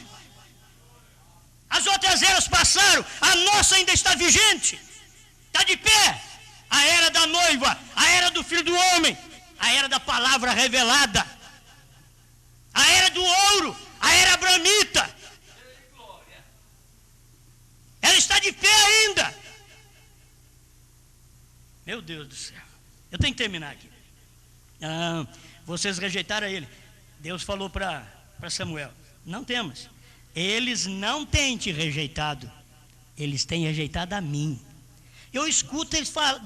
As outras eras passaram, a nossa ainda está vigente, está de pé. A era da noiva, a era do Filho do Homem, a era da palavra revelada, a era do ouro, a era abramita. Ela está de pé ainda. Meu Deus do céu. Eu tenho que terminar aqui. Vocês rejeitaram ele. Deus falou para Samuel: não temas. Eles não têm te rejeitado, eles têm rejeitado a mim. Eu escuto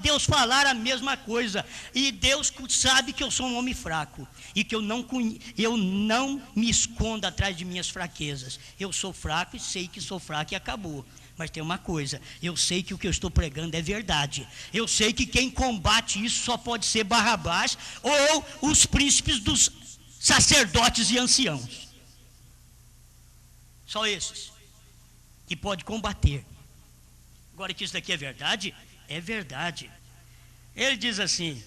Deus falar a mesma coisa. E Deus sabe que eu sou um homem fraco. E que eu não me escondo atrás de minhas fraquezas. Eu sou fraco e sei que sou fraco e acabou. Mas tem uma coisa: eu sei que o que eu estou pregando é verdade. Eu sei que quem combate isso só pode ser Barrabás ou os príncipes dos sacerdotes e anciãos. Só esses que pode combater. Agora que isso daqui é verdade, é verdade. Ele diz assim: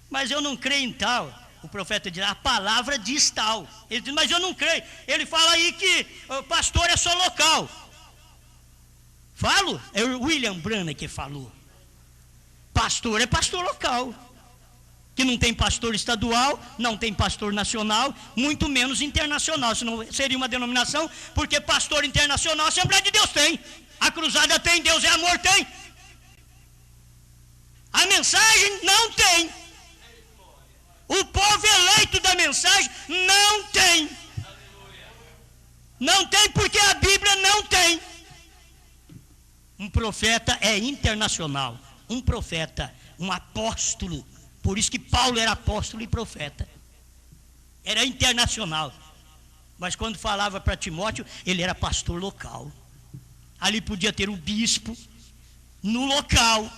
mas eu não creio em tal. O profeta diz: a palavra diz tal. Ele diz: mas eu não creio. Ele fala aí que o pastor é só local. Falo? É o William Branham que falou. Pastor é pastor local. Que não tem pastor estadual, não tem pastor nacional, muito menos internacional. Senão seria uma denominação, porque pastor internacional a Assembleia de Deus tem. A cruzada tem, Deus é amor, tem. A mensagem não tem. O povo eleito da mensagem não tem. Não tem porque a Bíblia não tem. Um profeta é internacional. Um profeta, um apóstolo. Por isso que Paulo era apóstolo e profeta. Era internacional. Mas quando falava para Timóteo, ele era pastor local. Ali podia ter o bispo no local.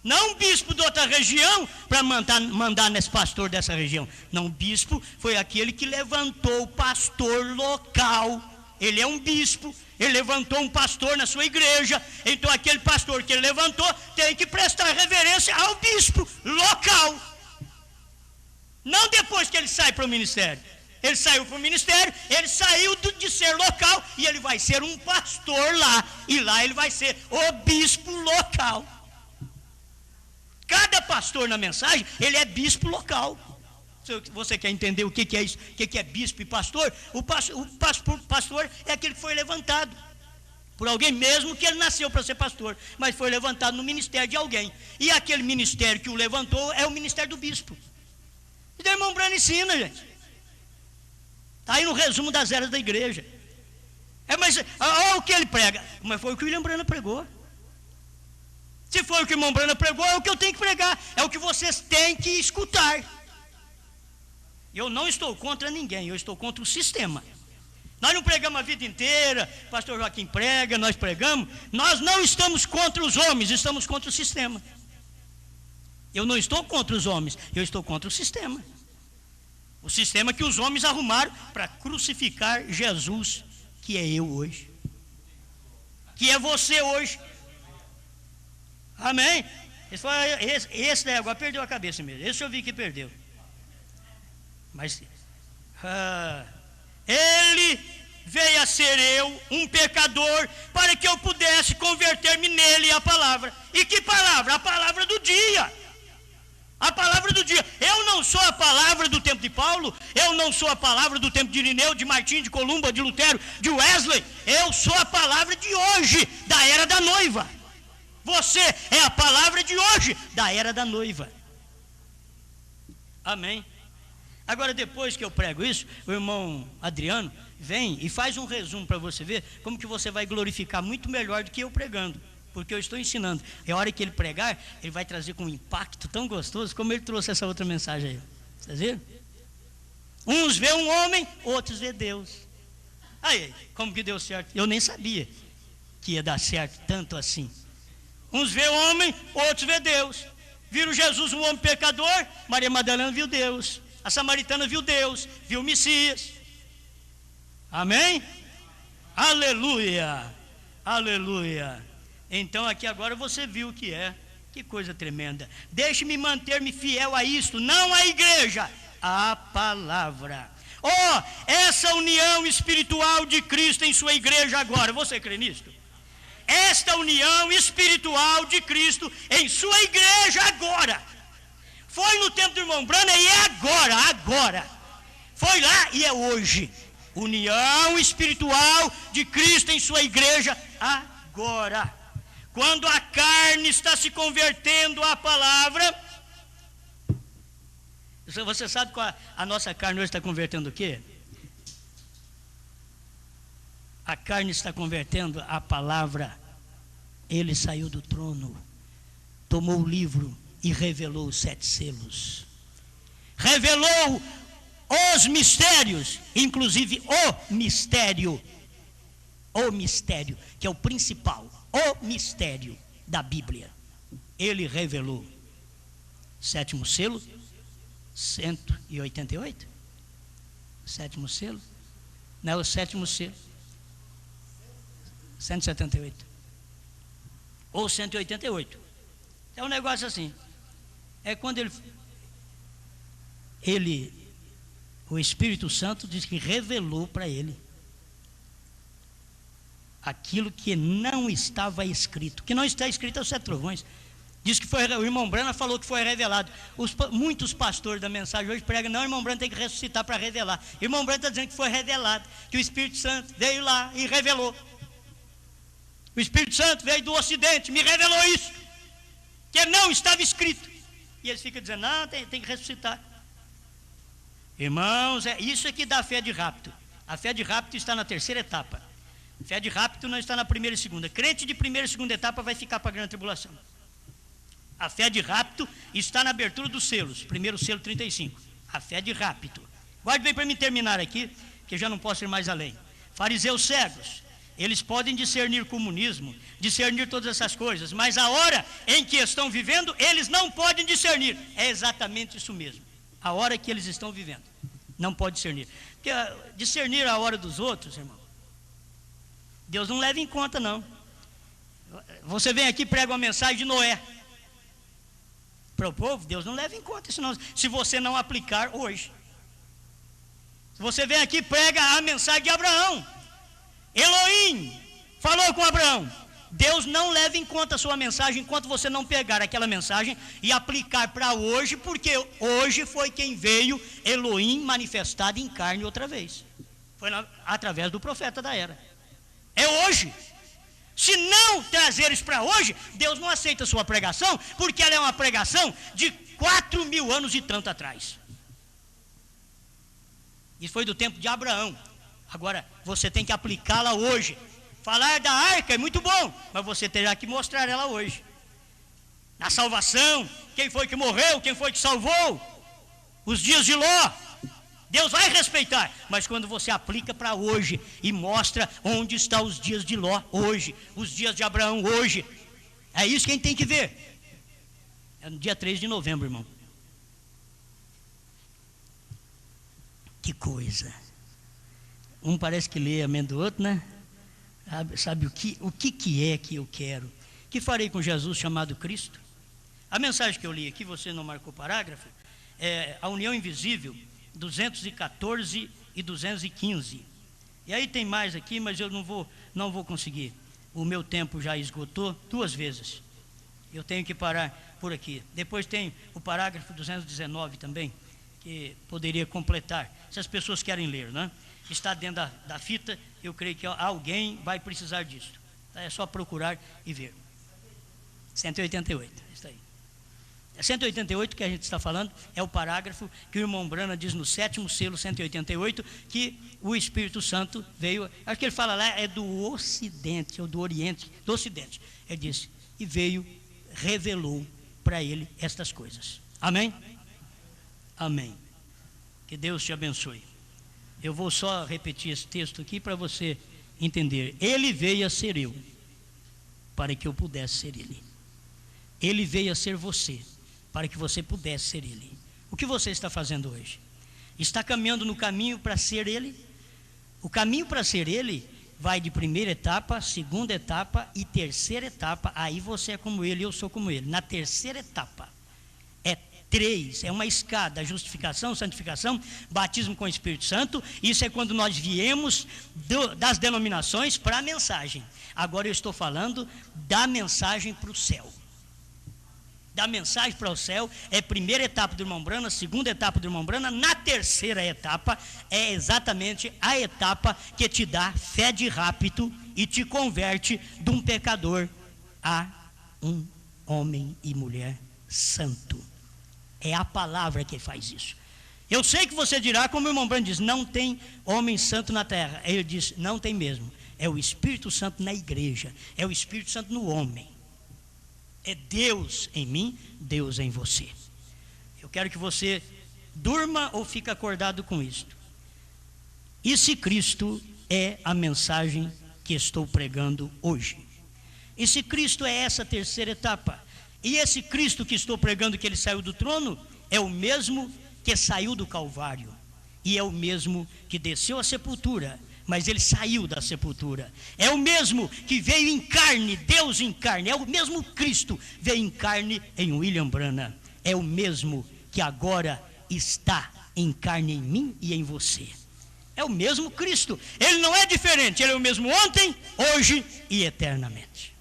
Não um bispo de outra região para mandar nesse pastor dessa região. Não, o bispo foi aquele que levantou o pastor local. Ele é um bispo, ele levantou um pastor na sua igreja. Então aquele pastor que ele levantou tem que prestar reverência ao bispo local. Não depois que ele sai para o ministério. Ele saiu para o ministério, ele saiu de ser local e ele vai ser um pastor lá. E lá ele vai ser o bispo local. Cada pastor na mensagem, ele é bispo local. Você quer entender o que é isso? O que é bispo e pastor? O pastor é aquele que foi levantado por alguém, mesmo que ele nasceu para ser pastor, mas foi levantado no ministério de alguém. E aquele ministério que o levantou é o ministério do bispo. E o irmão Brano ensina, gente. Está aí no resumo das eras da igreja. Mas olha o que ele prega. Mas foi o que o William Brana pregou. Se for o que o irmão Brana pregou, é o que eu tenho que pregar. É o que vocês têm que escutar. Eu não estou contra ninguém, eu estou contra o sistema. Nós não pregamos a vida inteira, pastor Joaquim prega, nós pregamos. Nós não estamos contra os homens, estamos contra o sistema. Eu não estou contra os homens, eu estou contra o sistema. O sistema que os homens arrumaram para crucificar Jesus, que é eu hoje, que é você hoje. Amém? Esse daí agora perdeu a cabeça mesmo. Esse eu vi que perdeu. Mas ele veio a ser eu, um pecador, para que eu pudesse converter-me nele, a palavra. E que palavra? A palavra do dia. A palavra do dia. Eu não sou a palavra do tempo de Paulo, eu não sou a palavra do tempo de Irineu, de Martim, de Columba, de Lutero, de Wesley. Eu sou a palavra de hoje, da era da noiva. Você é a palavra de hoje, da era da noiva. Amém? Agora, depois que eu prego isso, o irmão Adriano vem e faz um resumo para você ver como que você vai glorificar muito melhor do que eu pregando, porque eu estou ensinando. É a hora que ele pregar, ele vai trazer com um impacto tão gostoso como ele trouxe essa outra mensagem aí. Vocês viram? Uns vê um homem, outros vê Deus. Aí, como que deu certo? Eu nem sabia que ia dar certo tanto assim. Uns vê homem, outros vê Deus. Viram Jesus um homem pecador, Maria Madalena viu Deus. A samaritana viu Deus, viu o Messias. Amém? Aleluia, aleluia. Então aqui agora você viu o que é. Que coisa tremenda. Deixe-me manter-me fiel a isto, não à igreja, à palavra. Essa união espiritual de Cristo em sua igreja agora, você crê nisto? Esta união espiritual de Cristo em sua igreja agora. Foi no tempo do irmão Brana e é agora. Foi lá e é hoje. União espiritual de Cristo em sua igreja agora. Quando a carne está se convertendo à palavra. Você sabe qual a nossa carne hoje está convertendo o quê? A carne está convertendo a palavra. Ele saiu do trono, tomou o livro e revelou os 7 selos. Revelou os mistérios, inclusive o mistério, que é o principal, o mistério da Bíblia. Ele revelou. 7º selo, 188. 7º selo? Não, o 7º selo. 178. Ou 188. É um negócio assim. É quando o Espírito Santo diz que revelou para ele aquilo que não estava escrito. Que não está escrito aos 7 trovões. Diz que foi, o irmão Brana falou que foi revelado. Muitos pastores da mensagem hoje pregam, não, o irmão Brana tem que ressuscitar para revelar. O irmão Brana está dizendo que foi revelado, que o Espírito Santo veio lá e revelou. O Espírito Santo veio do Ocidente, me revelou isso, que não estava escrito. E eles ficam dizendo, não, tem que ressuscitar. Irmãos, isso é que dá fé de rapto. A fé de rapto está na 3ª etapa. A fé de rapto não está na 1ª e 2ª. Crente de 1ª e 2ª etapa vai ficar para a grande tribulação. A fé de rapto está na abertura dos selos. 1º selo 35. A fé de rapto. Guarde bem para mim terminar aqui, que eu já não posso ir mais além. Fariseus cegos. eles podem discernir comunismo, discernir todas essas coisas, mas a hora em que estão vivendo, eles não podem discernir. É exatamente isso mesmo. A hora que eles estão vivendo, não pode discernir. Porque discernir a hora dos outros, irmão, Deus não leva em conta, não. Você vem aqui e prega uma mensagem de Noé para o povo, Deus não leva em conta isso não, se você não aplicar hoje. Se você vem aqui e prega a mensagem de Abraão, Elohim falou com Abraão, Deus não leva em conta a sua mensagem enquanto você não pegar aquela mensagem e aplicar para hoje, porque hoje foi quem veio Elohim manifestado em carne outra vez. Foi através do profeta da era. É hoje. Se não trazeres para hoje, Deus não aceita a sua pregação, porque ela é uma pregação de 4.000 anos e tanto atrás. Isso foi do tempo de Abraão. Agora, você tem que aplicá-la hoje. Falar da arca é muito bom, mas você terá que mostrar ela hoje. Na salvação, quem foi que morreu, quem foi que salvou, os dias de Ló, Deus vai respeitar, mas quando você aplica para hoje e mostra onde estão os dias de Ló hoje, os dias de Abraão hoje, é isso que a gente tem que ver. É no dia 3 de novembro, irmão. Que coisa. Um parece que lê a mente do outro, né? Sabe o que é que eu quero? Que farei com Jesus chamado Cristo? A mensagem que eu li aqui, você não marcou parágrafo, é a união invisível, 214 e 215. E aí tem mais aqui, mas eu não vou conseguir. O meu tempo já esgotou 2 vezes. Eu tenho que parar por aqui. Depois tem o parágrafo 219 também, que poderia completar, se as pessoas querem ler, né? Está dentro da fita, eu creio que alguém vai precisar disso. É só procurar e ver. 188, está aí. 188 que a gente está falando é o parágrafo que o irmão Brana diz no 7º selo 188, que o Espírito Santo veio, acho que ele fala lá, é do Ocidente, ou do Oriente, do Ocidente. Ele disse, e veio, revelou para ele estas coisas. Amém? Amém. Que Deus te abençoe. Eu vou só repetir esse texto aqui para você entender. Ele veio a ser eu, para que eu pudesse ser ele. Ele veio a ser você, para que você pudesse ser ele. O que você está fazendo hoje? Está caminhando no caminho para ser ele? O caminho para ser ele vai de primeira etapa, segunda etapa e terceira etapa. Aí você é como ele, eu sou como ele. Na terceira etapa, 3, é uma escada, justificação, santificação, batismo com o Espírito Santo. Isso é quando nós viemos das denominações para a mensagem. Agora eu estou falando da mensagem para o céu. Da mensagem para o céu é primeira etapa do irmão Brana, segunda etapa do irmão Brana. Na terceira etapa é exatamente a etapa que te dá fé de rápido e te converte de um pecador a um homem e mulher santo. É a palavra que faz isso. Eu sei que você dirá, como o irmão Brana diz, não tem homem santo na terra. Ele diz, não tem mesmo. É o Espírito Santo na igreja, é o Espírito Santo no homem. É Deus em mim, Deus em você. Eu quero que você durma ou fique acordado com isto. E se Cristo é a mensagem que estou pregando hoje? E se Cristo é essa terceira etapa? E esse Cristo que estou pregando, que ele saiu do trono, é o mesmo que saiu do Calvário. E é o mesmo que desceu à sepultura, mas ele saiu da sepultura. É o mesmo que veio em carne, Deus em carne. É o mesmo Cristo veio em carne em William Branham. É o mesmo que agora está em carne em mim e em você. É o mesmo Cristo. Ele não é diferente. Ele é o mesmo ontem, hoje e eternamente.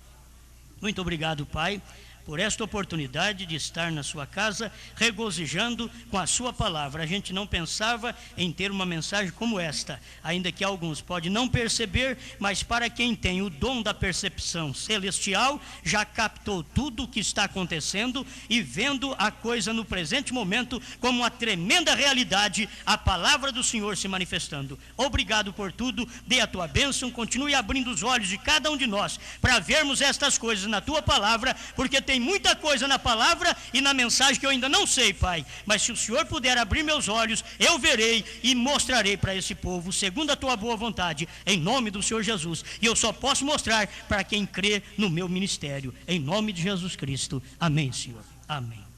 Muito obrigado, Pai, por esta oportunidade de estar na sua casa, regozijando com a sua palavra. A gente não pensava em ter uma mensagem como esta, ainda que alguns podem não perceber, mas para quem tem o dom da percepção celestial, já captou tudo o que está acontecendo e vendo a coisa no presente momento como uma tremenda realidade, a palavra do Senhor se manifestando. Obrigado por tudo, dê a tua bênção, continue abrindo os olhos de cada um de nós, para vermos estas coisas na tua palavra, porque tem tem muita coisa na palavra e na mensagem que eu ainda não sei, Pai. Mas se o Senhor puder abrir meus olhos, eu verei e mostrarei para esse povo, segundo a tua boa vontade, em nome do Senhor Jesus. E eu só posso mostrar para quem crê no meu ministério, em nome de Jesus Cristo. Amém, Senhor. Amém.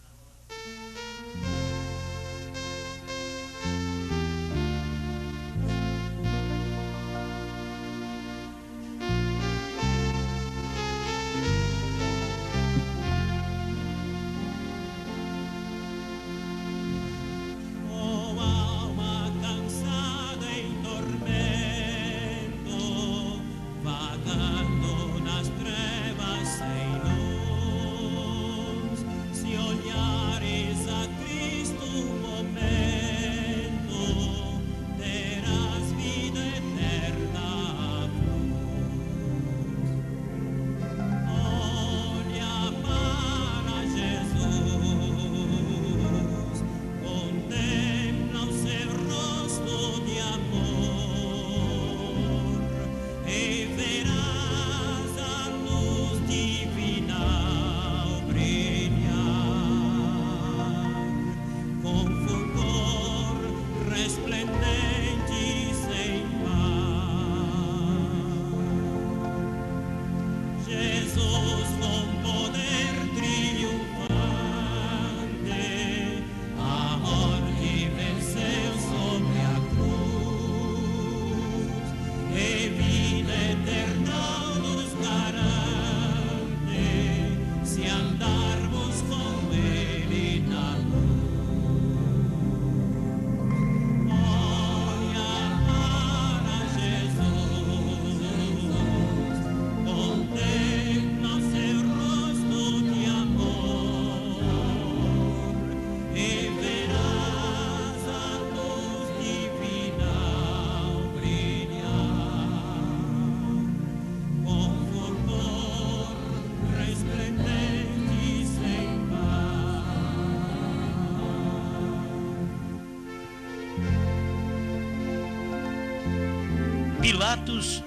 Pilatos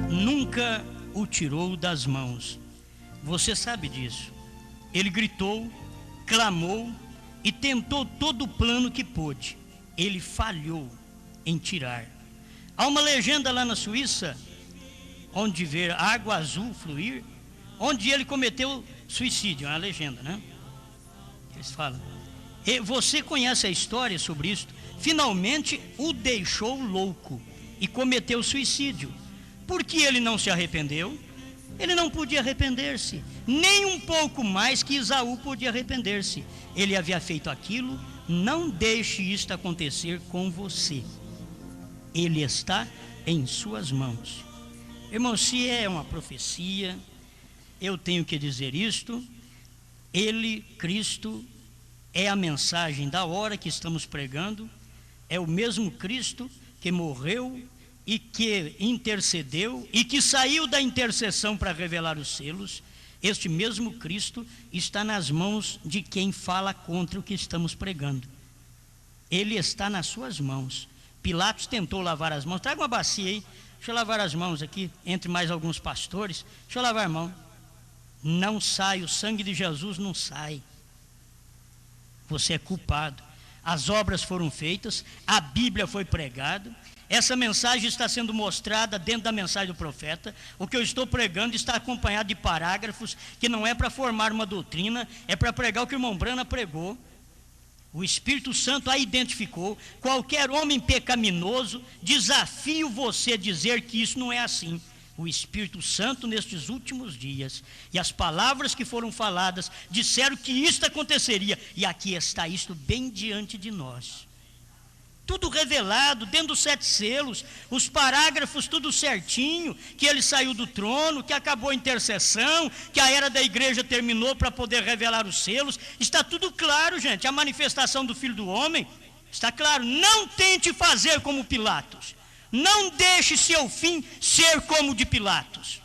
nunca o tirou das mãos. Você sabe disso. Ele gritou, clamou e tentou todo o plano que pôde. Ele falhou em tirar. Há uma legenda lá na Suíça, onde vê água azul fluir, onde ele cometeu suicídio. É uma legenda, né? Eles falam. E você conhece a história sobre isso? Finalmente o deixou louco e cometeu suicídio. Por que ele não se arrependeu? Ele não podia arrepender-se, nem um pouco mais que Esaú podia arrepender-se. Ele havia feito aquilo. Não deixe isto acontecer com você. Ele está em suas mãos. Irmão, se é uma profecia, eu tenho que dizer isto. Ele, Cristo, é a mensagem da hora que estamos pregando. É o mesmo Cristo que morreu e que intercedeu e que saiu da intercessão para revelar os selos. Este mesmo Cristo está nas mãos de quem fala contra o que estamos pregando. Ele está nas suas mãos. Pilatos tentou lavar as mãos. Traga uma bacia aí, deixa eu lavar as mãos aqui, entre mais alguns pastores. Deixa eu lavar a mão. Não sai, o sangue de Jesus não sai. Você é culpado. As obras foram feitas, a Bíblia foi pregada. Essa mensagem está sendo mostrada dentro da mensagem do profeta. O que eu estou pregando está acompanhado de parágrafos que não é para formar uma doutrina, é para pregar o que o irmão Brana pregou. O Espírito Santo a identificou. Qualquer homem pecaminoso, desafio você a dizer que isso não é assim. O Espírito Santo nestes últimos dias, e as palavras que foram faladas, disseram que isto aconteceria, e aqui está isto bem diante de nós. Tudo revelado, dentro dos 7 selos, os parágrafos tudo certinho, que ele saiu do trono, que acabou a intercessão, que a era da igreja terminou para poder revelar os selos. Está tudo claro, gente. A manifestação do Filho do Homem está claro. Não tente fazer como Pilatos. Não deixe seu fim ser como o de Pilatos.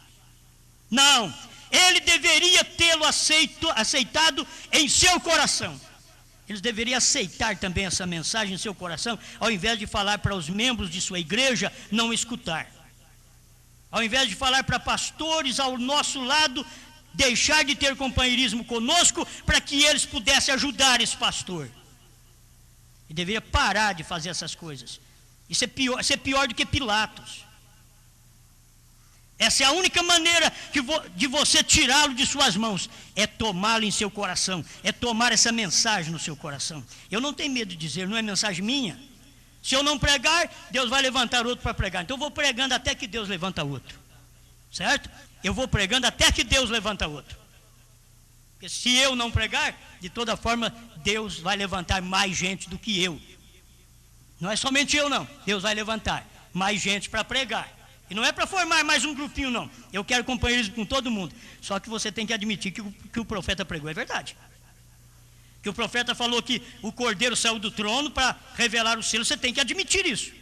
Não, ele deveria tê-lo aceitado em seu coração. Eles deveriam aceitar também essa mensagem em seu coração, ao invés de falar para os membros de sua igreja não escutar. Ao invés de falar para pastores ao nosso lado, deixar de ter companheirismo conosco para que eles pudessem ajudar esse pastor. E deveria parar de fazer essas coisas. Isso é pior do que Pilatos. Essa é a única maneira de você tirá-lo de suas mãos, é tomá-lo em seu coração, é tomar essa mensagem no seu coração. Eu não tenho medo de dizer, não é mensagem minha. Se eu não pregar, Deus vai levantar outro para pregar. Então eu vou pregando até que Deus levanta outro. Certo? Eu vou pregando até que Deus levanta outro. Porque se eu não pregar, de toda forma, Deus vai levantar mais gente do que eu. Não é somente eu não, Deus vai levantar mais gente para pregar. E não é para formar mais um grupinho não, eu quero companheirismo com todo mundo. Só que você tem que admitir que o profeta pregou é verdade. Que o profeta falou que o cordeiro saiu do trono para revelar o selo, você tem que admitir isso.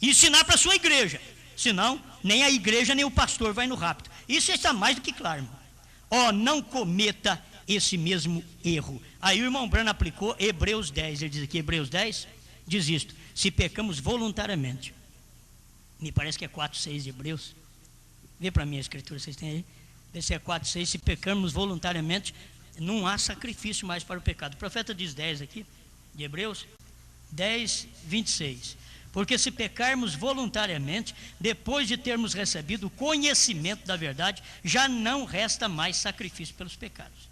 E ensinar para a sua igreja. Senão, nem a igreja nem o pastor vai no rapto. Isso está mais do que claro, irmão. Não cometa esse mesmo erro. Aí o irmão Brano aplicou Hebreus 10, ele diz aqui, Hebreus 10, diz isto, se pecamos voluntariamente. Me parece que é 4:6 de Hebreus. Vê para mim a escritura, vocês têm aí? Vê se é 4:6, se pecarmos voluntariamente, não há sacrifício mais para o pecado. O profeta diz 10 aqui, de Hebreus, 10, 26. Porque se pecarmos voluntariamente, depois de termos recebido o conhecimento da verdade, já não resta mais sacrifício pelos pecados.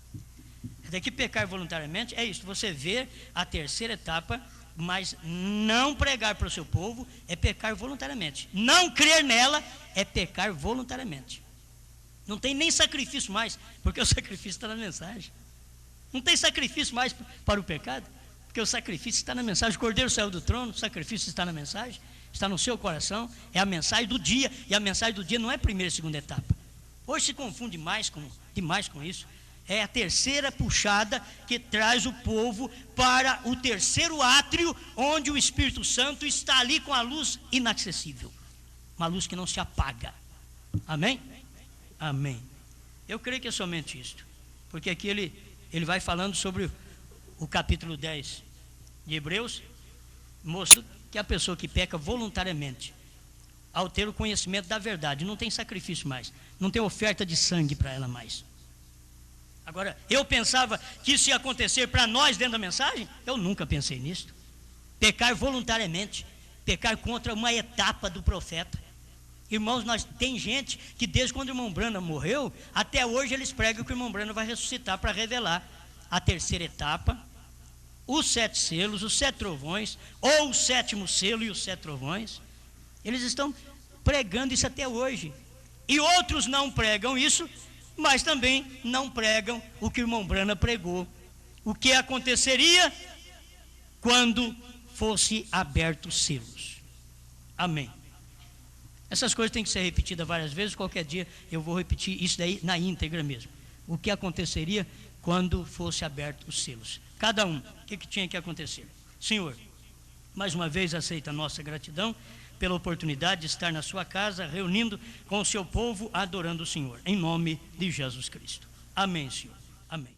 Daqui pecar voluntariamente é isso, você vê a terceira etapa, mas não pregar para o seu povo é pecar voluntariamente. Não crer nela é pecar voluntariamente. Não tem nem sacrifício mais, porque o sacrifício está na mensagem. Não tem sacrifício mais para o pecado, porque o sacrifício está na mensagem. O cordeiro saiu do trono, o sacrifício está na mensagem, está no seu coração, é a mensagem do dia, e a mensagem do dia não é a primeira e segunda etapa. Hoje se confunde demais com isso. É a terceira puxada que traz o povo para o terceiro átrio, onde o Espírito Santo está ali com a luz inacessível. Uma luz que não se apaga. Amém? Amém. Eu creio que é somente isto. Porque aqui ele vai falando sobre o capítulo 10 de Hebreus, mostra que a pessoa que peca voluntariamente, ao ter o conhecimento da verdade, não tem sacrifício mais, não tem oferta de sangue para ela mais. Agora, eu pensava que isso ia acontecer para nós dentro da mensagem? Eu nunca pensei nisso. Pecar voluntariamente, pecar contra uma etapa do profeta. Irmãos, tem gente que desde quando o irmão Brano morreu, até hoje eles pregam que o irmão Brano vai ressuscitar para revelar a terceira etapa, os 7 selos, os 7 trovões, ou o 7º selo e os 7 trovões. Eles estão pregando isso até hoje. E outros não pregam isso, mas também não pregam o que o irmão Brana pregou. O que aconteceria quando fosse abertos os selos. Amém. Essas coisas têm que ser repetidas várias vezes, qualquer dia eu vou repetir isso daí na íntegra mesmo. O que aconteceria quando fosse abertos os selos. Cada um, o que tinha que acontecer? Senhor, mais uma vez aceita a nossa gratidão pela oportunidade de estar na sua casa, reunindo com o seu povo, adorando o Senhor, em nome de Jesus Cristo. Amém, Senhor. Amém.